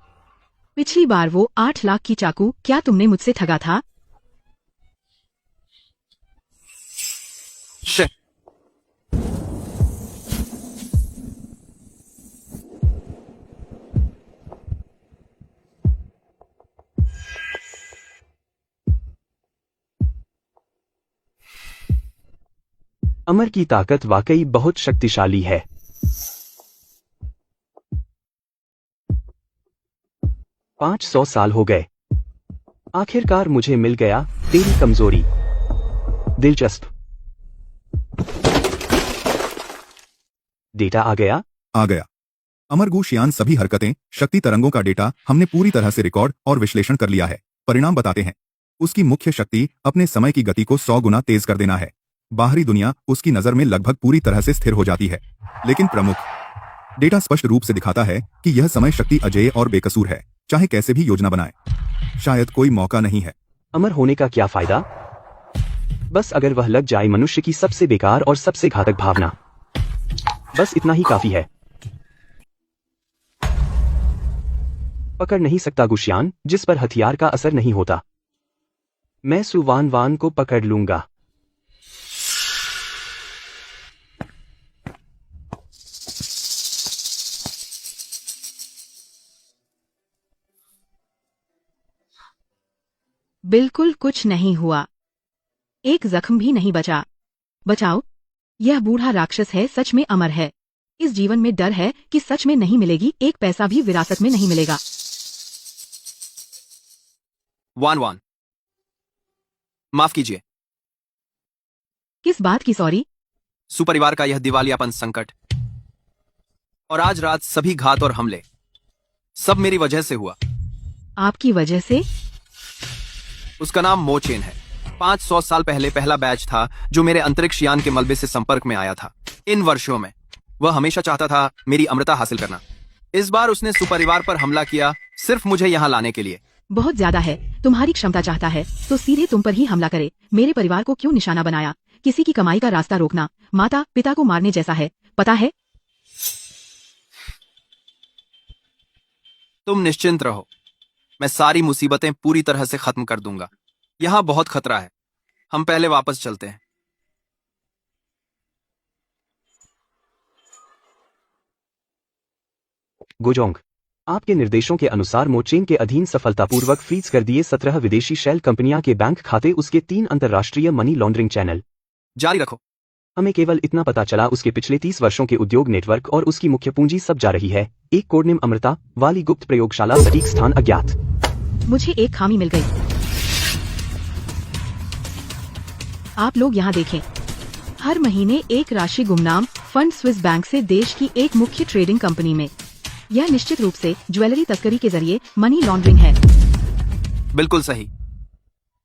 पिछली बार वो 8 लाख की चाकू, क्या तुमने मुझसे ठगा था? शिट। अमर की ताकत वाकई बहुत शक्तिशाली है। पाँच 100 साल हो गए। आखिरकार मुझे मिल गया तेरी कमजोरी। दिलचस्प। डेटा आ गया? आ गया। अमरगूशियान सभी हरकतें, शक्ति तरंगों का डेटा हमने पूरी तरह से रिकॉर्ड और विश्लेषण कर लिया है। परिणाम बताते हैं। उसकी मुख्य शक्ति अपने समय की गति को 100 गुना तेज कर देना है। बाहरी दुनिया उसकी नजर में लगभग पूरी तरह से स्थिर हो जाती है, लेकिन प्रमुख डेटा स्पष्ट रूप से दिखाता है कि यह समय शक्ति अजेय और बेकसूर है, चाहे कैसे भी योजना बनाए। शायद कोई मौका नहीं है। अमर होने का क्या फायदा? बस अगर वह लग जाए मनुष्य की सबसे बेकार और सबसे घातक भावना, बस इतना ही काफी है। पकड़ नहीं सकता गुशियान जिस पर हथियार का असर नहीं होता। मैं सुवान वान को पकड़ लूंगा। बिल्कुल कुछ नहीं हुआ। एक जख्म भी नहीं बचा। बचाओ, यह बूढ़ा राक्षस है, सच में अमर है। इस जीवन में डर है कि सच में नहीं मिलेगी, एक पैसा भी विरासत में नहीं मिलेगा। वान वान, माफ कीजिए। किस बात की सॉरी? सुपरिवार का यह दिवालियापन संकट और आज रात सभी घात और हमले सब मेरी वजह से हुआ। आपकी वजह से? उसका नाम मोचेन है। 500 साल पहले पहला बैच था जो मेरे अंतरिक्ष यान के मलबे से संपर्क में आया था। इन वर्षों में वह हमेशा चाहता था मेरी अमृता हासिल करना। इस बार उसने सुपरिवार पर हमला किया सिर्फ मुझे यहाँ लाने के लिए। बहुत ज्यादा है। तुम्हारी क्षमता चाहता है तो सीधे तुम पर ही हमला करे। मेरे परिवार को क्यों निशाना बनाया? किसी की कमाई का रास्ता रोकना माता पिता को मारने जैसा है, पता है? तुम निश्चिंत रहो, मैं सारी मुसीबतें पूरी तरह से खत्म कर दूंगा। यहाँ बहुत खतरा है, हम पहले वापस चलते हैं। गोजोंग, आपके निर्देशों के अनुसार मोचेन के अधीन सफलतापूर्वक फ्रीज कर दिए 17 विदेशी शेल कंपनियां के बैंक खाते, उसके 3 अंतर्राष्ट्रीय मनी लॉन्ड्रिंग चैनल। जारी रखो। हमें केवल इतना पता चला, उसके पिछले 30 वर्षों के उद्योग नेटवर्क और उसकी मुख्य पूंजी सब जा रही है। एक कोडनेम अमृता वाली गुप्त प्रयोगशाला, सटीक स्थान अज्ञात। मुझे एक खामी मिल गई। आप लोग यहाँ देखें, हर महीने एक राशि गुमनाम फंड स्विस बैंक से देश की एक मुख्य ट्रेडिंग कंपनी में। यह निश्चित रूप से ज्वेलरी तस्करी के जरिए मनी लॉन्ड्रिंग है। बिल्कुल सही।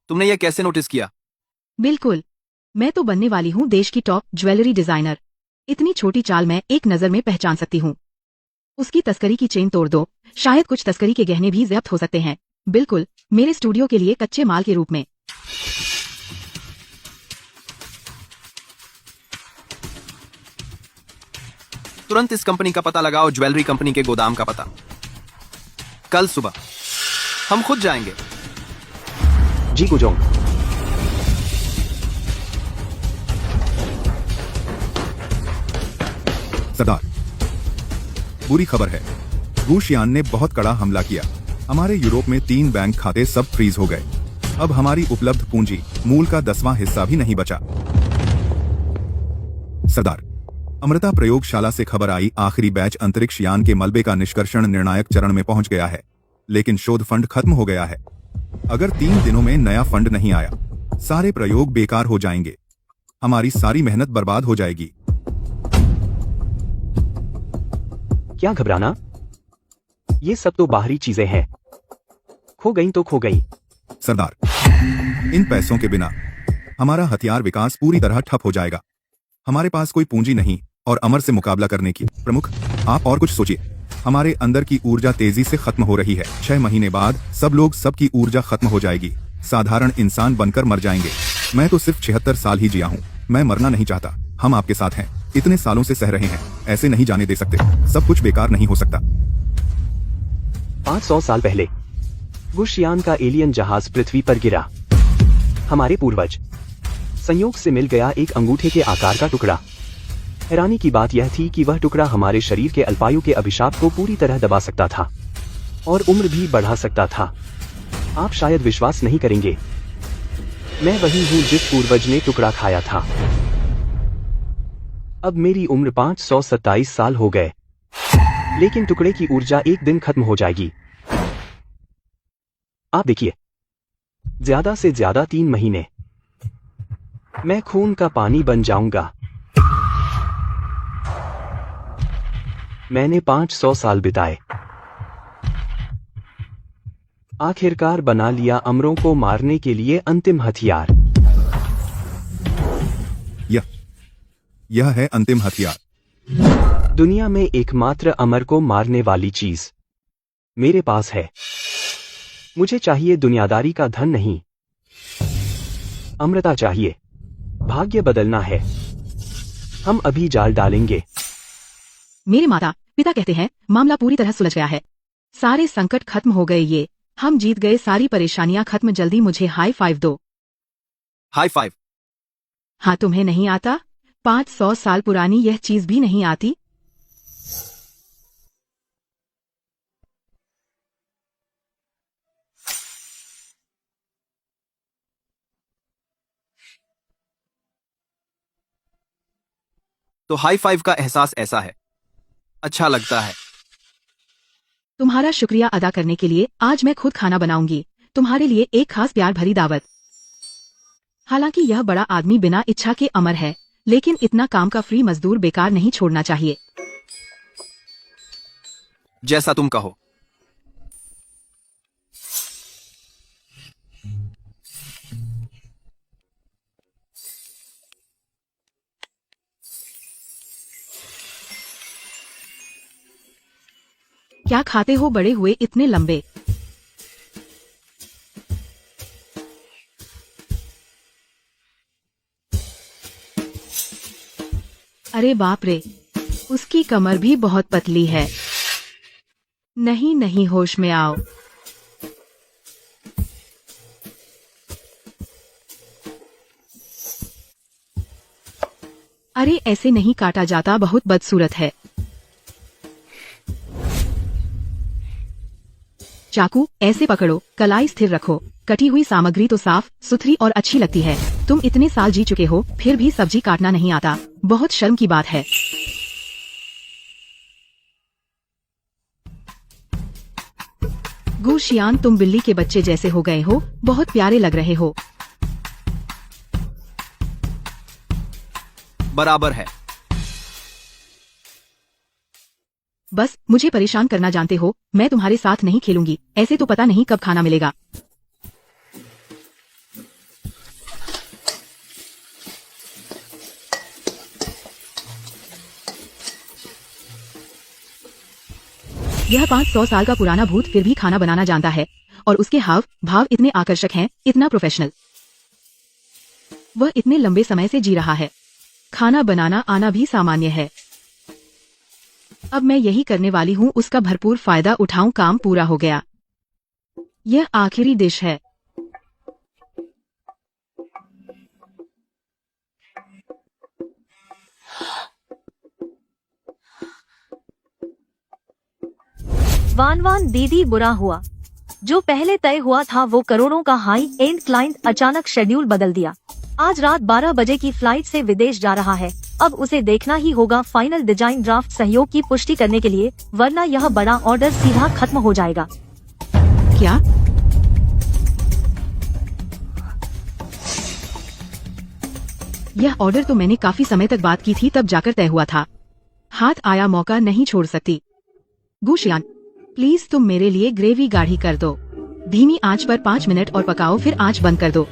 तुमने यह कैसे नोटिस किया? बिल्कुल, मैं तो बनने वाली हूँ देश की टॉप ज्वेलरी डिजाइनर। इतनी छोटी चाल मैं एक नजर में पहचान सकती हूँ। उसकी तस्करी की चेन तोड़ दो, शायद कुछ तस्करी के गहने भी जब्त हो सकते हैं। बिल्कुल, मेरे स्टूडियो के लिए कच्चे माल के रूप में। तुरंत इस कंपनी का पता लगाओ, ज्वेलरी कंपनी के गोदाम का पता। कल सुबह हम खुद जाएंगे। जी गोजोंग। सरदार, बुरी खबर है, गूशियान ने बहुत कड़ा हमला किया। हमारे यूरोप में 3 बैंक खाते सब फ्रीज हो गए। अब हमारी उपलब्ध पूंजी मूल का 10वां हिस्सा भी नहीं बचा। सरदार, अमृता प्रयोगशाला से खबर आई, आखिरी बैच अंतरिक्ष यान के मलबे का निष्कर्षण निर्णायक चरण में पहुंच गया है, लेकिन शोध फंड खत्म हो गया है। अगर 3 दिनों में नया फंड नहीं आया, सारे प्रयोग बेकार हो जाएंगे। हमारी सारी मेहनत बर्बाद हो जाएगी। क्या घबराना, ये सब तो बाहरी चीजें हैं। खो गई तो खो गई। सरदार, इन पैसों के बिना हमारा हथियार विकास पूरी तरह ठप हो जाएगा। हमारे पास कोई पूंजी नहीं और अमर से मुकाबला करने की। प्रमुख, आप और कुछ सोचिए। हमारे अंदर की ऊर्जा तेजी से खत्म हो रही है। 6 महीने बाद सब लोग सबकी ऊर्जा खत्म हो जाएगी। साधारण इंसान बनकर मर जाएंगे। मैं तो सिर्फ 76 साल ही जिया हूँ। मैं मरना नहीं चाहता। हम आपके साथ हैं, इतने सालों से सह रहे हैं, ऐसे नहीं जाने दे सकते। सब कुछ बेकार नहीं हो सकता। 500 साल पहले गुशियान का एलियन जहाज पृथ्वी पर गिरा। हमारे पूर्वज संयोग से मिल गया एक अंगूठे के आकार का टुकड़ा। हैरानी की बात यह थी कि वह टुकड़ा हमारे शरीर के अल्पायु के अभिशाप को पूरी तरह दबा सकता था और उम्र भी बढ़ा सकता था। आप शायद विश्वास नहीं करेंगे, मैं वही हूँ जिस पूर्वज ने टुकड़ा खाया था। अब मेरी उम्र 527 साल हो गए, लेकिन टुकड़े की ऊर्जा एक दिन खत्म हो जाएगी। आप देखिए, ज्यादा से ज्यादा 3 महीने मैं खून का पानी बन जाऊंगा। मैंने 500 साल बिताए, आखिरकार बना लिया अमरों को मारने के लिए अंतिम हथियार। यह है अंतिम हथियार। दुनिया में एकमात्र अमर को मारने वाली चीज मेरे पास है। मुझे चाहिए दुनियादारी का धन नहीं, अमृता चाहिए। भाग्य बदलना है। हम अभी जाल डालेंगे। मेरे माता पिता कहते हैं मामला पूरी तरह सुलझ गया है। सारे संकट खत्म हो गए। ये हम जीत गए, सारी परेशानियां खत्म। जल्दी मुझे हाई फाइव दो। High five? हाँ, तुम्हें नहीं आता? 500 साल पुरानी यह चीज भी नहीं आती? तो हाई फाइव का एहसास ऐसा है, अच्छा लगता है। तुम्हारा शुक्रिया अदा करने के लिए आज मैं खुद खाना बनाऊंगी। तुम्हारे लिए एक खास प्यार भरी दावत। हालांकि यह बड़ा आदमी बिना इच्छा के अमर है, लेकिन इतना काम का फ्री मजदूर बेकार नहीं छोड़ना चाहिए। जैसा तुम कहो। क्या खाते हो बड़े हुए इतने लंबे? अरे बाप रे, उसकी कमर भी बहुत पतली है। नहीं नहीं, होश में आओ। अरे ऐसे नहीं काटा जाता, बहुत बदसूरत है। चाकू ऐसे पकड़ो, कलाई स्थिर रखो। कटी हुई सामग्री तो साफ सुथरी और अच्छी लगती है। तुम इतने साल जी चुके हो, फिर भी सब्जी काटना नहीं आता, बहुत शर्म की बात है। गुशियान, तुम बिल्ली के बच्चे जैसे हो गए हो, बहुत प्यारे लग रहे हो। बराबर है। बस मुझे परेशान करना जानते हो, मैं तुम्हारे साथ नहीं खेलूंगी। ऐसे तो पता नहीं कब खाना मिलेगा। यह 500 साल का पुराना भूत फिर भी खाना बनाना जानता है, और उसके हाव भाव इतने आकर्षक हैं, इतना प्रोफेशनल। वह इतने लंबे समय से जी रहा है। खाना बनाना आना भी सामान्य है। अब मैं यही करने वाली हूँ, उसका भरपूर फायदा उठाऊं। काम पूरा हो गया। यह आखिरी डिश है। वान वान दीदी, बुरा हुआ। जो पहले तय हुआ था वो करोड़ों का हाई एंड क्लाइंट अचानक शेड्यूल बदल दिया। आज रात 12 बजे की फ्लाइट से विदेश जा रहा है। अब उसे देखना ही होगा फाइनल डिजाइन ड्राफ्ट सहयोग की पुष्टि करने के लिए, वरना यह बड़ा ऑर्डर सीधा खत्म हो जाएगा। क्या? यह ऑर्डर तो मैंने काफी समय तक बात की थी, तब जाकर तय हुआ था। हाथ आया मौका नहीं छोड़ सकती। गुशियान, प्लीज तुम मेरे लिए ग्रेवी गाढ़ी कर दो। धीमी आंच पर 5 मिनट और पकाओ, फिर आंच बंद कर दो।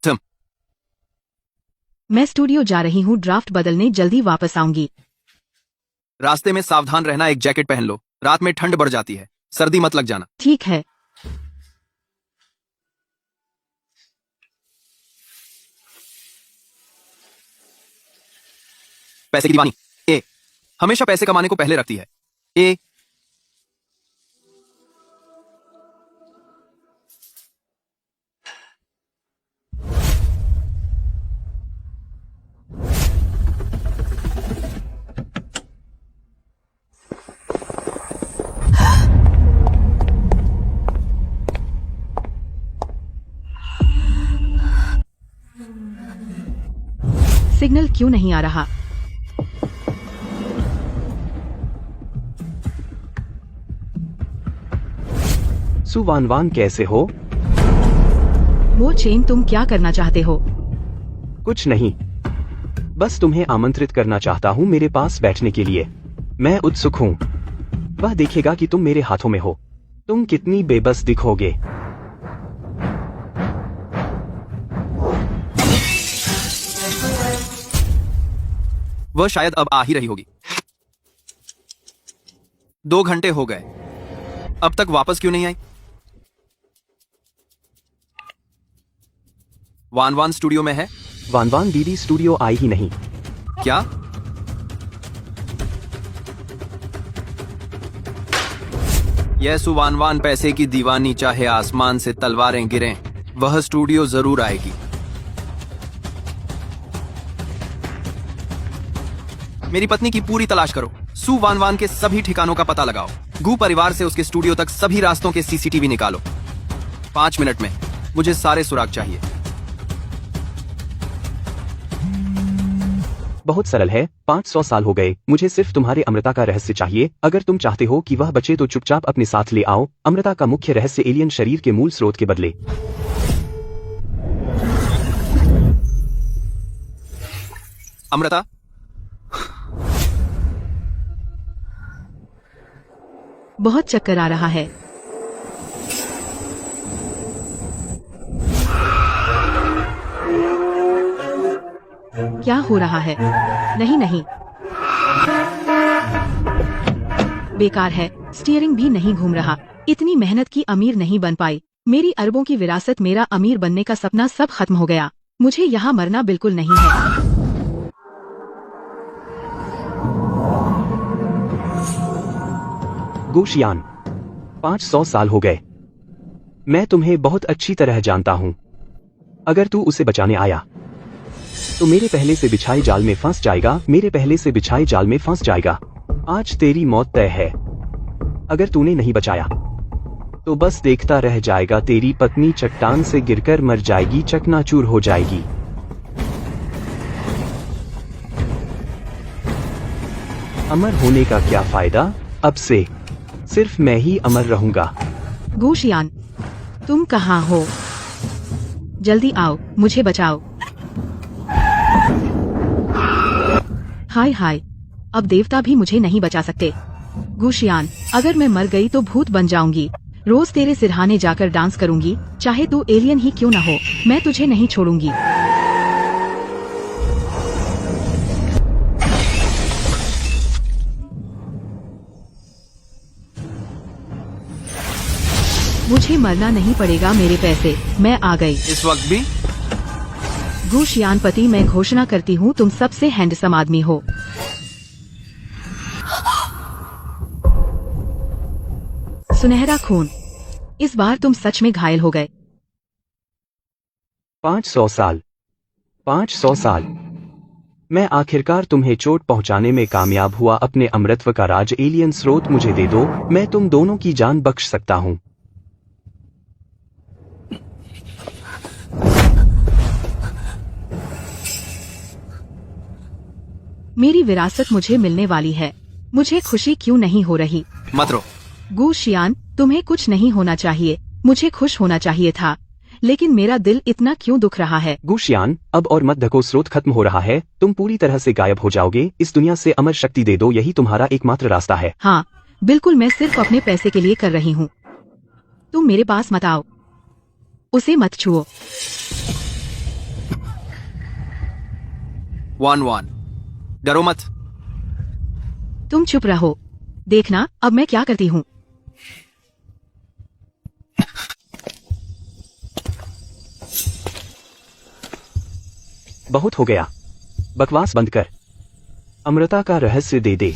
तुम। मैं स्टूडियो जा रही हूँ ड्राफ्ट बदलने, जल्दी वापस आऊंगी। रास्ते में सावधान रहना, एक जैकेट पहन लो, रात में ठंड बढ़ जाती है, सर्दी मत लग जाना। ठीक है। पैसे की दीवानी ए हमेशा पैसे कमाने को पहले रखती है। ए सिग्नल क्यों नहीं आ रहा? सु वान वान, कैसे हो? वो चेन, तुम क्या करना चाहते हो? कुछ नहीं, बस तुम्हें आमंत्रित करना चाहता हूँ मेरे पास बैठने के लिए। मैं उत्सुक हूँ। वह देखेगा कि तुम मेरे हाथों में हो। तुम कितनी बेबस दिखोगे। वह शायद अब आ ही रही होगी। 2 घंटे हो गए, अब तक वापस क्यों नहीं आई? वान वान स्टूडियो में है? वान वान दीदी स्टूडियो आई ही नहीं। क्या? यह सुवान वान पैसे की दीवानी, चाहे आसमान से तलवारें गिरें, वह स्टूडियो जरूर आएगी। मेरी पत्नी की पूरी तलाश करो। सु वान वान के सभी ठिकानों का पता लगाओ। गू परिवार से उसके स्टूडियो तक सभी रास्तों के सीसीटीवी निकालो। 5 मिनट में मुझे सारे सुराग चाहिए। बहुत सरल है। 500 साल हो गए, मुझे सिर्फ तुम्हारे अमृता का रहस्य चाहिए। अगर तुम चाहते हो कि वह बचे तो चुपचाप अपने साथ ले आओ। अमृता का मुख्य रहस्य एलियन शरीर के मूल स्रोत के बदले। अमृता, बहुत चक्कर आ रहा है। क्या हो रहा है? नहीं नहीं, बेकार है, स्टीयरिंग भी नहीं घूम रहा। इतनी मेहनत की अमीर नहीं बन पाई। मेरी अरबों की विरासत, मेरा अमीर बनने का सपना सब खत्म हो गया। मुझे यहाँ मरना बिल्कुल नहीं है। गुशियान, 500 साल हो गए। मैं तुम्हें बहुत अच्छी तरह जानता हूँ। अगर तू उसे बचाने आया तो मेरे पहले से बिछाए जाल में फंस जाएगा, मेरे पहले से बिछाए जाल में फंस जाएगा। आज तेरी मौत तय है। अगर तूने नहीं बचाया तो बस देखता रह जाएगा। तेरी पत्नी चट्टान से गिरकर मर जाएगी, चकनाचूर हो जाएगी। अमर होने का क्या फायदा? अब से सिर्फ मैं ही अमर रहूंगा। गुशियान, तुम कहाँ हो? जल्दी आओ, मुझे बचाओ। हाय हाय, अब देवता भी मुझे नहीं बचा सकते। गुशियान, अगर मैं मर गई तो भूत बन जाऊंगी। रोज तेरे सिरहाने जाकर डांस करूंगी, चाहे तू एलियन ही क्यों न हो। मैं तुझे नहीं छोड़ूंगी। मुझे मरना नहीं पड़ेगा, मेरे पैसे। मैं आ गई। इस वक्त भी? गुशियान पति, मैं घोषणा करती हूँ तुम सबसे हैंडसम आदमी हो। सुनहरा खून, इस बार तुम सच में घायल हो गए। 500 साल, 500 साल। मैं आखिरकार तुम्हें चोट पहुंचाने में कामयाब हुआ। अपने अमृतत्व का राज एलियन स्रोत मुझे दे दो, मैं तुम दोनों की जान बख्श सकता हूं। मेरी विरासत मुझे मिलने वाली है। मुझे खुशी क्यों नहीं हो रही? मत रो। गुशियान, तुम्हें कुछ नहीं होना चाहिए। मुझे खुश होना चाहिए था, लेकिन मेरा दिल इतना क्यों दुख रहा है? गुशियान, अब और मत धको, स्रोत खत्म हो रहा है। तुम पूरी तरह से गायब हो जाओगे। इस दुनिया से अमर शक्ति दे दो, यही तुम्हारा एकमात्र रास्ता है। हाँ बिल्कुल, मैं सिर्फ अपने पैसे के लिए कर रही हूँ। तुम मेरे पास मत आओ, उसे मत छुओ। 1-1, डरो मत। तुम चुप रहो, देखना अब मैं क्या करती हूँ। बहुत हो गया, बकवास बंद कर। अमृता का रहस्य दे दे।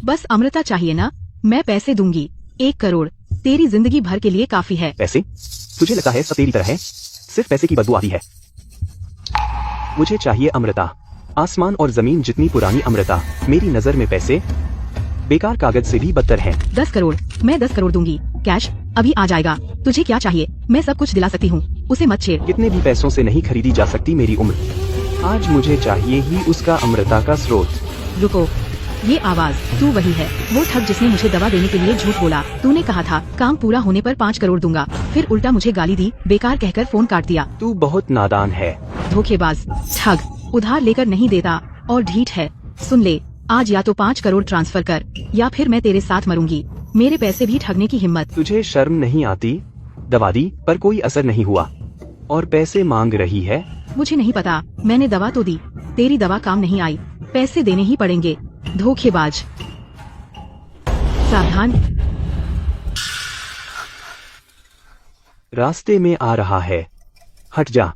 बस अमृता चाहिए ना? मैं पैसे दूंगी, 1 करोड़। तेरी जिंदगी भर के लिए काफी है। पैसे? तुझे लगता है सब तेरी तरह है? सिर्फ पैसे की बदबू आती है। मुझे चाहिए अमृता, आसमान और जमीन जितनी पुरानी अमृता। मेरी नजर में पैसे बेकार कागज से भी बदतर हैं। 10 करोड़, मैं 10 करोड़ दूंगी। कैश अभी आ जाएगा। तुझे क्या चाहिए? मैं सब कुछ दिला सकती हूँ, उसे मत छेड़। कितने भी पैसों से नहीं खरीदी जा सकती मेरी उम्र। आज मुझे चाहिए ही उसका अमृता का स्रोत। रुको, ये आवाज, तू वही है, वो ठग जिसने मुझे दवा देने के लिए झूठ बोला। तूने कहा था काम पूरा होने पर 5 करोड़ दूंगा, फिर उल्टा मुझे गाली दी, बेकार कहकर फोन काट दिया। तू बहुत नादान है। धोखेबाज, ठग, उधार लेकर नहीं देता और ढीठ है। सुन ले, आज या तो 5 करोड़ ट्रांसफर कर या फिर मैं तेरे साथ मरूंगी। मेरे पैसे भी ठगने की हिम्मत। तुझे शर्म नहीं आती? दवा दी पर कोई असर नहीं हुआ और पैसे मांग रही है। मुझे नहीं पता, मैंने दवा तो दी, तेरी दवा काम नहीं आई, पैसे देने ही पड़ेंगे। धोखेबाज, सावधान। रास्ते में आ रहा है, हट जा।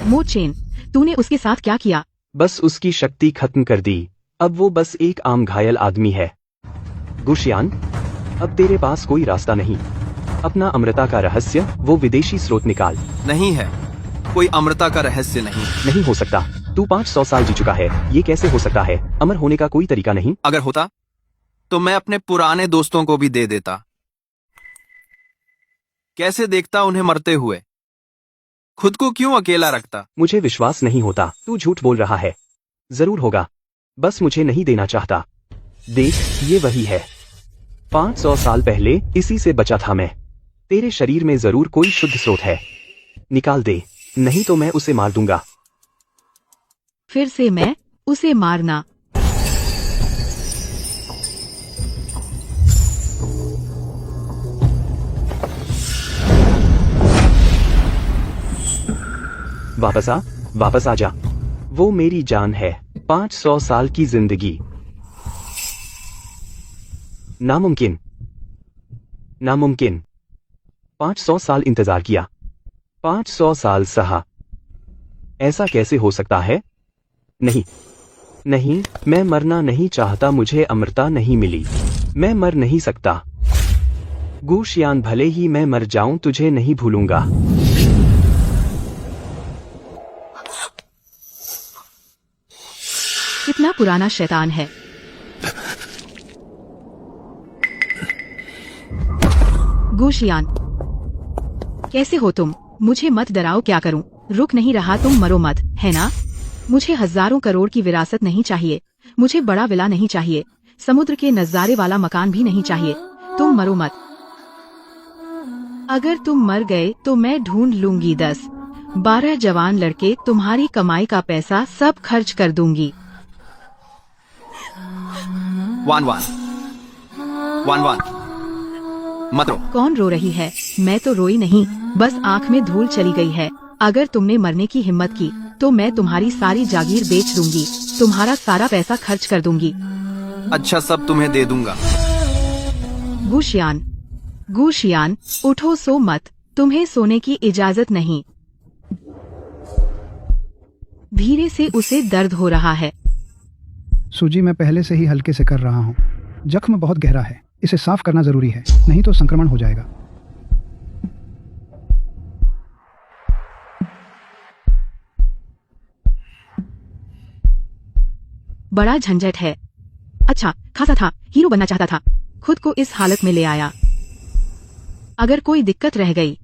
मोचेन, तूने उसके साथ क्या किया? बस उसकी शक्ति खत्म कर दी। अब वो बस एक आम घायल आदमी है। गुशियान, अब तेरे पास कोई रास्ता नहीं। अपना अमृता का रहस्य, वो विदेशी स्रोत निकाल। नहीं है, कोई अमृता का रहस्य नहीं। नहीं हो सकता, तू 500 साल जी चुका है, ये कैसे हो सकता है? अमर होने का कोई तरीका नहीं? अगर होता तो मैं अपने पुराने दोस्तों को भी दे देता। कैसे देखता उन्हें मरते हुए, खुद को क्यों अकेला रखता? मुझे विश्वास नहीं होता, तू झूठ बोल रहा है। जरूर होगा, बस मुझे नहीं देना चाहता। देख, ये वही है। 500 साल पहले इसी से बचा था मैं। तेरे शरीर में जरूर कोई शुद्ध स्रोत है, निकाल दे, नहीं तो मैं उसे मार दूंगा। फिर से मैं उसे मारना? वापस आ जा। वो मेरी जान है। 500 साल की जिंदगी नामुमकिन, नामुमकिन। 500 साल इंतजार किया, 500 साल सहा। ऐसा कैसे हो सकता है? नहीं, नहीं, मैं मरना नहीं चाहता। मुझे अमरता नहीं मिली। मैं मर नहीं सकता। गूशियान, भले ही मैं मर जाऊं, तुझे नहीं भूलूंगा। कितना पुराना शैतान है। गूशियान, कैसे हो तुम? मुझे मत डराओ, क्या करूं? रुक नहीं रहा, तुम मरो मत, है ना? मुझे हजारों करोड़ की विरासत नहीं चाहिए। मुझे बड़ा विला नहीं चाहिए। समुद्र के नजारे वाला मकान भी नहीं चाहिए। तुम मरो मत। अगर तुम मर गए तो मैं ढूंढ लूंगी 10-12 जवान लड़के, तुम्हारी कमाई का पैसा सब खर्च कर दूंगी। वान वान, वान वान, मत रो। कौन रो रही है? मैं तो रोई नहीं, बस आंख में धूल चली गई है। अगर तुमने मरने की हिम्मत की तो मैं तुम्हारी सारी जागीर बेच दूंगी, तुम्हारा सारा पैसा खर्च कर दूंगी। अच्छा, सब तुम्हें दे दूंगा। गूशियान, गूशियान, उठो, सो मत, तुम्हें सोने की इजाजत नहीं। धीरे से उसे दर्द हो रहा है। सूजी मैं पहले से ही हल्के से कर रहा हूँ। जख्म बहुत गहरा है, इसे साफ करना जरूरी है, नहीं तो संक्रमण हो जाएगा। बड़ा झंझट है। अच्छा खासा था, हीरो बनना चाहता था, खुद को इस हालत में ले आया। अगर कोई दिक्कत रह गई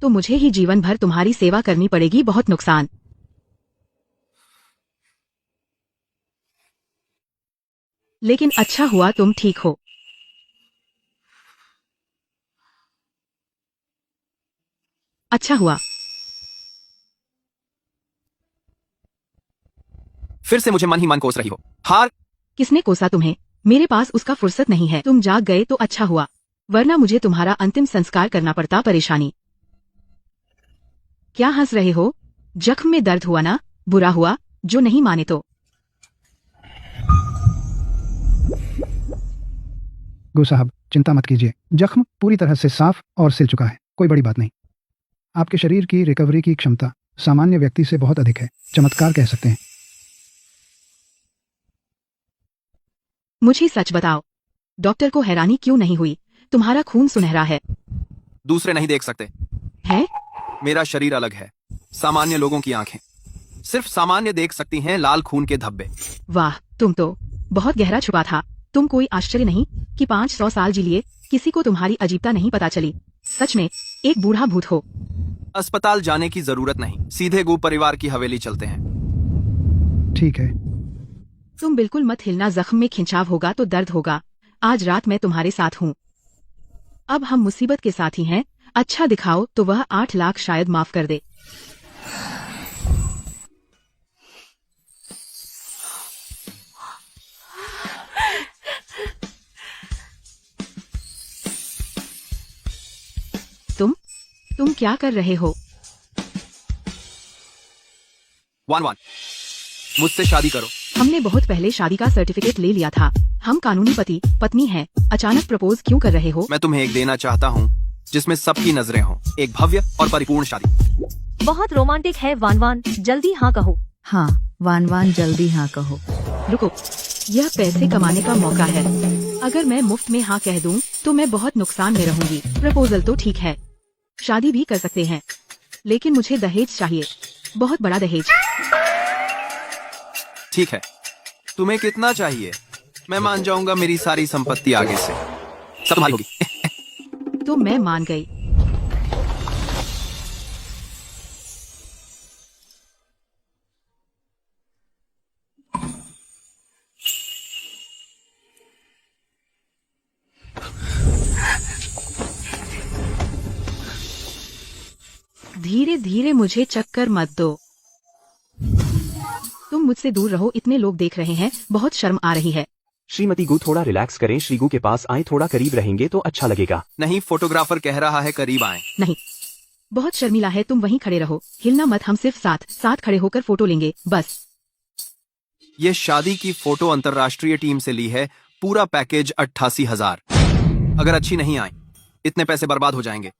तो मुझे ही जीवन भर तुम्हारी सेवा करनी पड़ेगी। बहुत नुकसान। लेकिन अच्छा हुआ तुम ठीक हो। अच्छा हुआ। फिर से मुझे मन ही मन कोस रही हो। हार। किसने कोसा तुम्हें? मेरे पास उसका फुर्सत नहीं है। तुम जाग गए तो अच्छा हुआ, वरना मुझे तुम्हारा अंतिम संस्कार करना पड़ता। परेशानी। क्या हंस रहे हो? जख्म में दर्द हुआ ना? बुरा हुआ जो नहीं माने तो। गो साहब, चिंता मत कीजिए, जख्म पूरी तरह से साफ और सिल चुका है, कोई बड़ी बात नहीं। आपके शरीर की रिकवरी की क्षमता सामान्य व्यक्ति से बहुत अधिक है, चमत्कार कह सकते हैं। मुझे सच बताओ, डॉक्टर को हैरानी क्यों नहीं हुई? तुम्हारा खून सुनहरा है। दूसरे नहीं देख सकते है? मेरा शरीर अलग है। सामान्य लोगों की आंखें सिर्फ सामान्य देख सकती हैं लाल खून के धब्बे। वाह, तुम तो बहुत गहरा छुपा था। तुम कोई आश्चर्य नहीं कि 500 साल जी लिए, किसी को तुम्हारी अजीबता नहीं पता चली। सच में एक बूढ़ा भूत हो। अस्पताल जाने की जरूरत नहीं, सीधे गू परिवार की हवेली चलते हैं। ठीक है। तुम बिल्कुल मत हिलना, जख्म में खिंचाव होगा तो दर्द होगा। आज रात मैं तुम्हारे साथ हूँ। अब हम मुसीबत के साथ ही हैं। अच्छा दिखाओ तो वह 8 लाख शायद माफ कर दे। तुम क्या कर रहे हो? वान वान, मुझसे शादी करो। हमने बहुत पहले शादी का सर्टिफिकेट ले लिया था। हम कानूनी पति पत्नी हैं। अचानक प्रपोज क्यों कर रहे हो? मैं तुम्हें एक देना चाहता हूँ जिसमें सबकी नजरें हों, एक भव्य और परिपूर्ण शादी। बहुत रोमांटिक है वान वान, जल्दी हाँ कहो। हाँ वान वान, जल्दी हाँ कहो। रुको, यह पैसे कमाने का मौका है। अगर मैं मुफ्त में हाँ कह दूं तो मैं बहुत नुकसान में रहूंगी। प्रपोजल तो ठीक है, शादी भी कर सकते हैं, लेकिन मुझे दहेज चाहिए, बहुत बड़ा दहेज। ठीक है, तुम्हें कितना चाहिए? मैं मान जाऊंगा, मेरी सारी संपत्ति आगे से सब तुम्हारी होगी। तो मैं मान गई। धीरे धीरे, मुझे चक्कर मत दो। तुम मुझसे दूर रहो, इतने लोग देख रहे हैं, बहुत शर्म आ रही है। श्रीमती गू, थोड़ा रिलैक्स करें। श्रीगू के पास आए, थोड़ा करीब रहेंगे तो अच्छा लगेगा। नहीं, फोटोग्राफर कह रहा है करीब आए। नहीं, बहुत शर्मिला है, तुम वहीं खड़े रहो, हिलना मत। हम सिर्फ साथ खड़े होकर फोटो लेंगे, बस। ये शादी की फोटो अंतरराष्ट्रीय टीम से ली है, पूरा पैकेज 88,000। अगर अच्छी नहीं आई, इतने पैसे बर्बाद हो जाएंगे।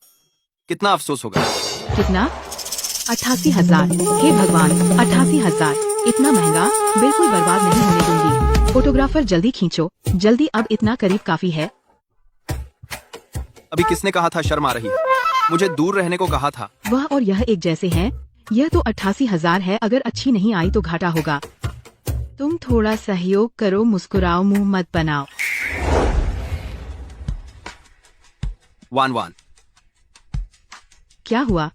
कितना अफसोस होगा। कितना? 88,000। हे भगवान, 88,000 इतना महंगा बिल्कुल बर्बाद नहीं होने दूंगी। फोटोग्राफर जल्दी खींचो, जल्दी, अब इतना करीब काफी है। अभी किसने कहा था शर्म आ रही है? मुझे दूर रहने को कहा था। वह और यह एक जैसे हैं। यह तो 88,000 है, अगर अच्छी नहीं आई तो घाटा होगा। तुम थोड़ा सहयोग करो, मुस्कुराओ, मुंह मत बनाओ। वान वान। क्या हुआ?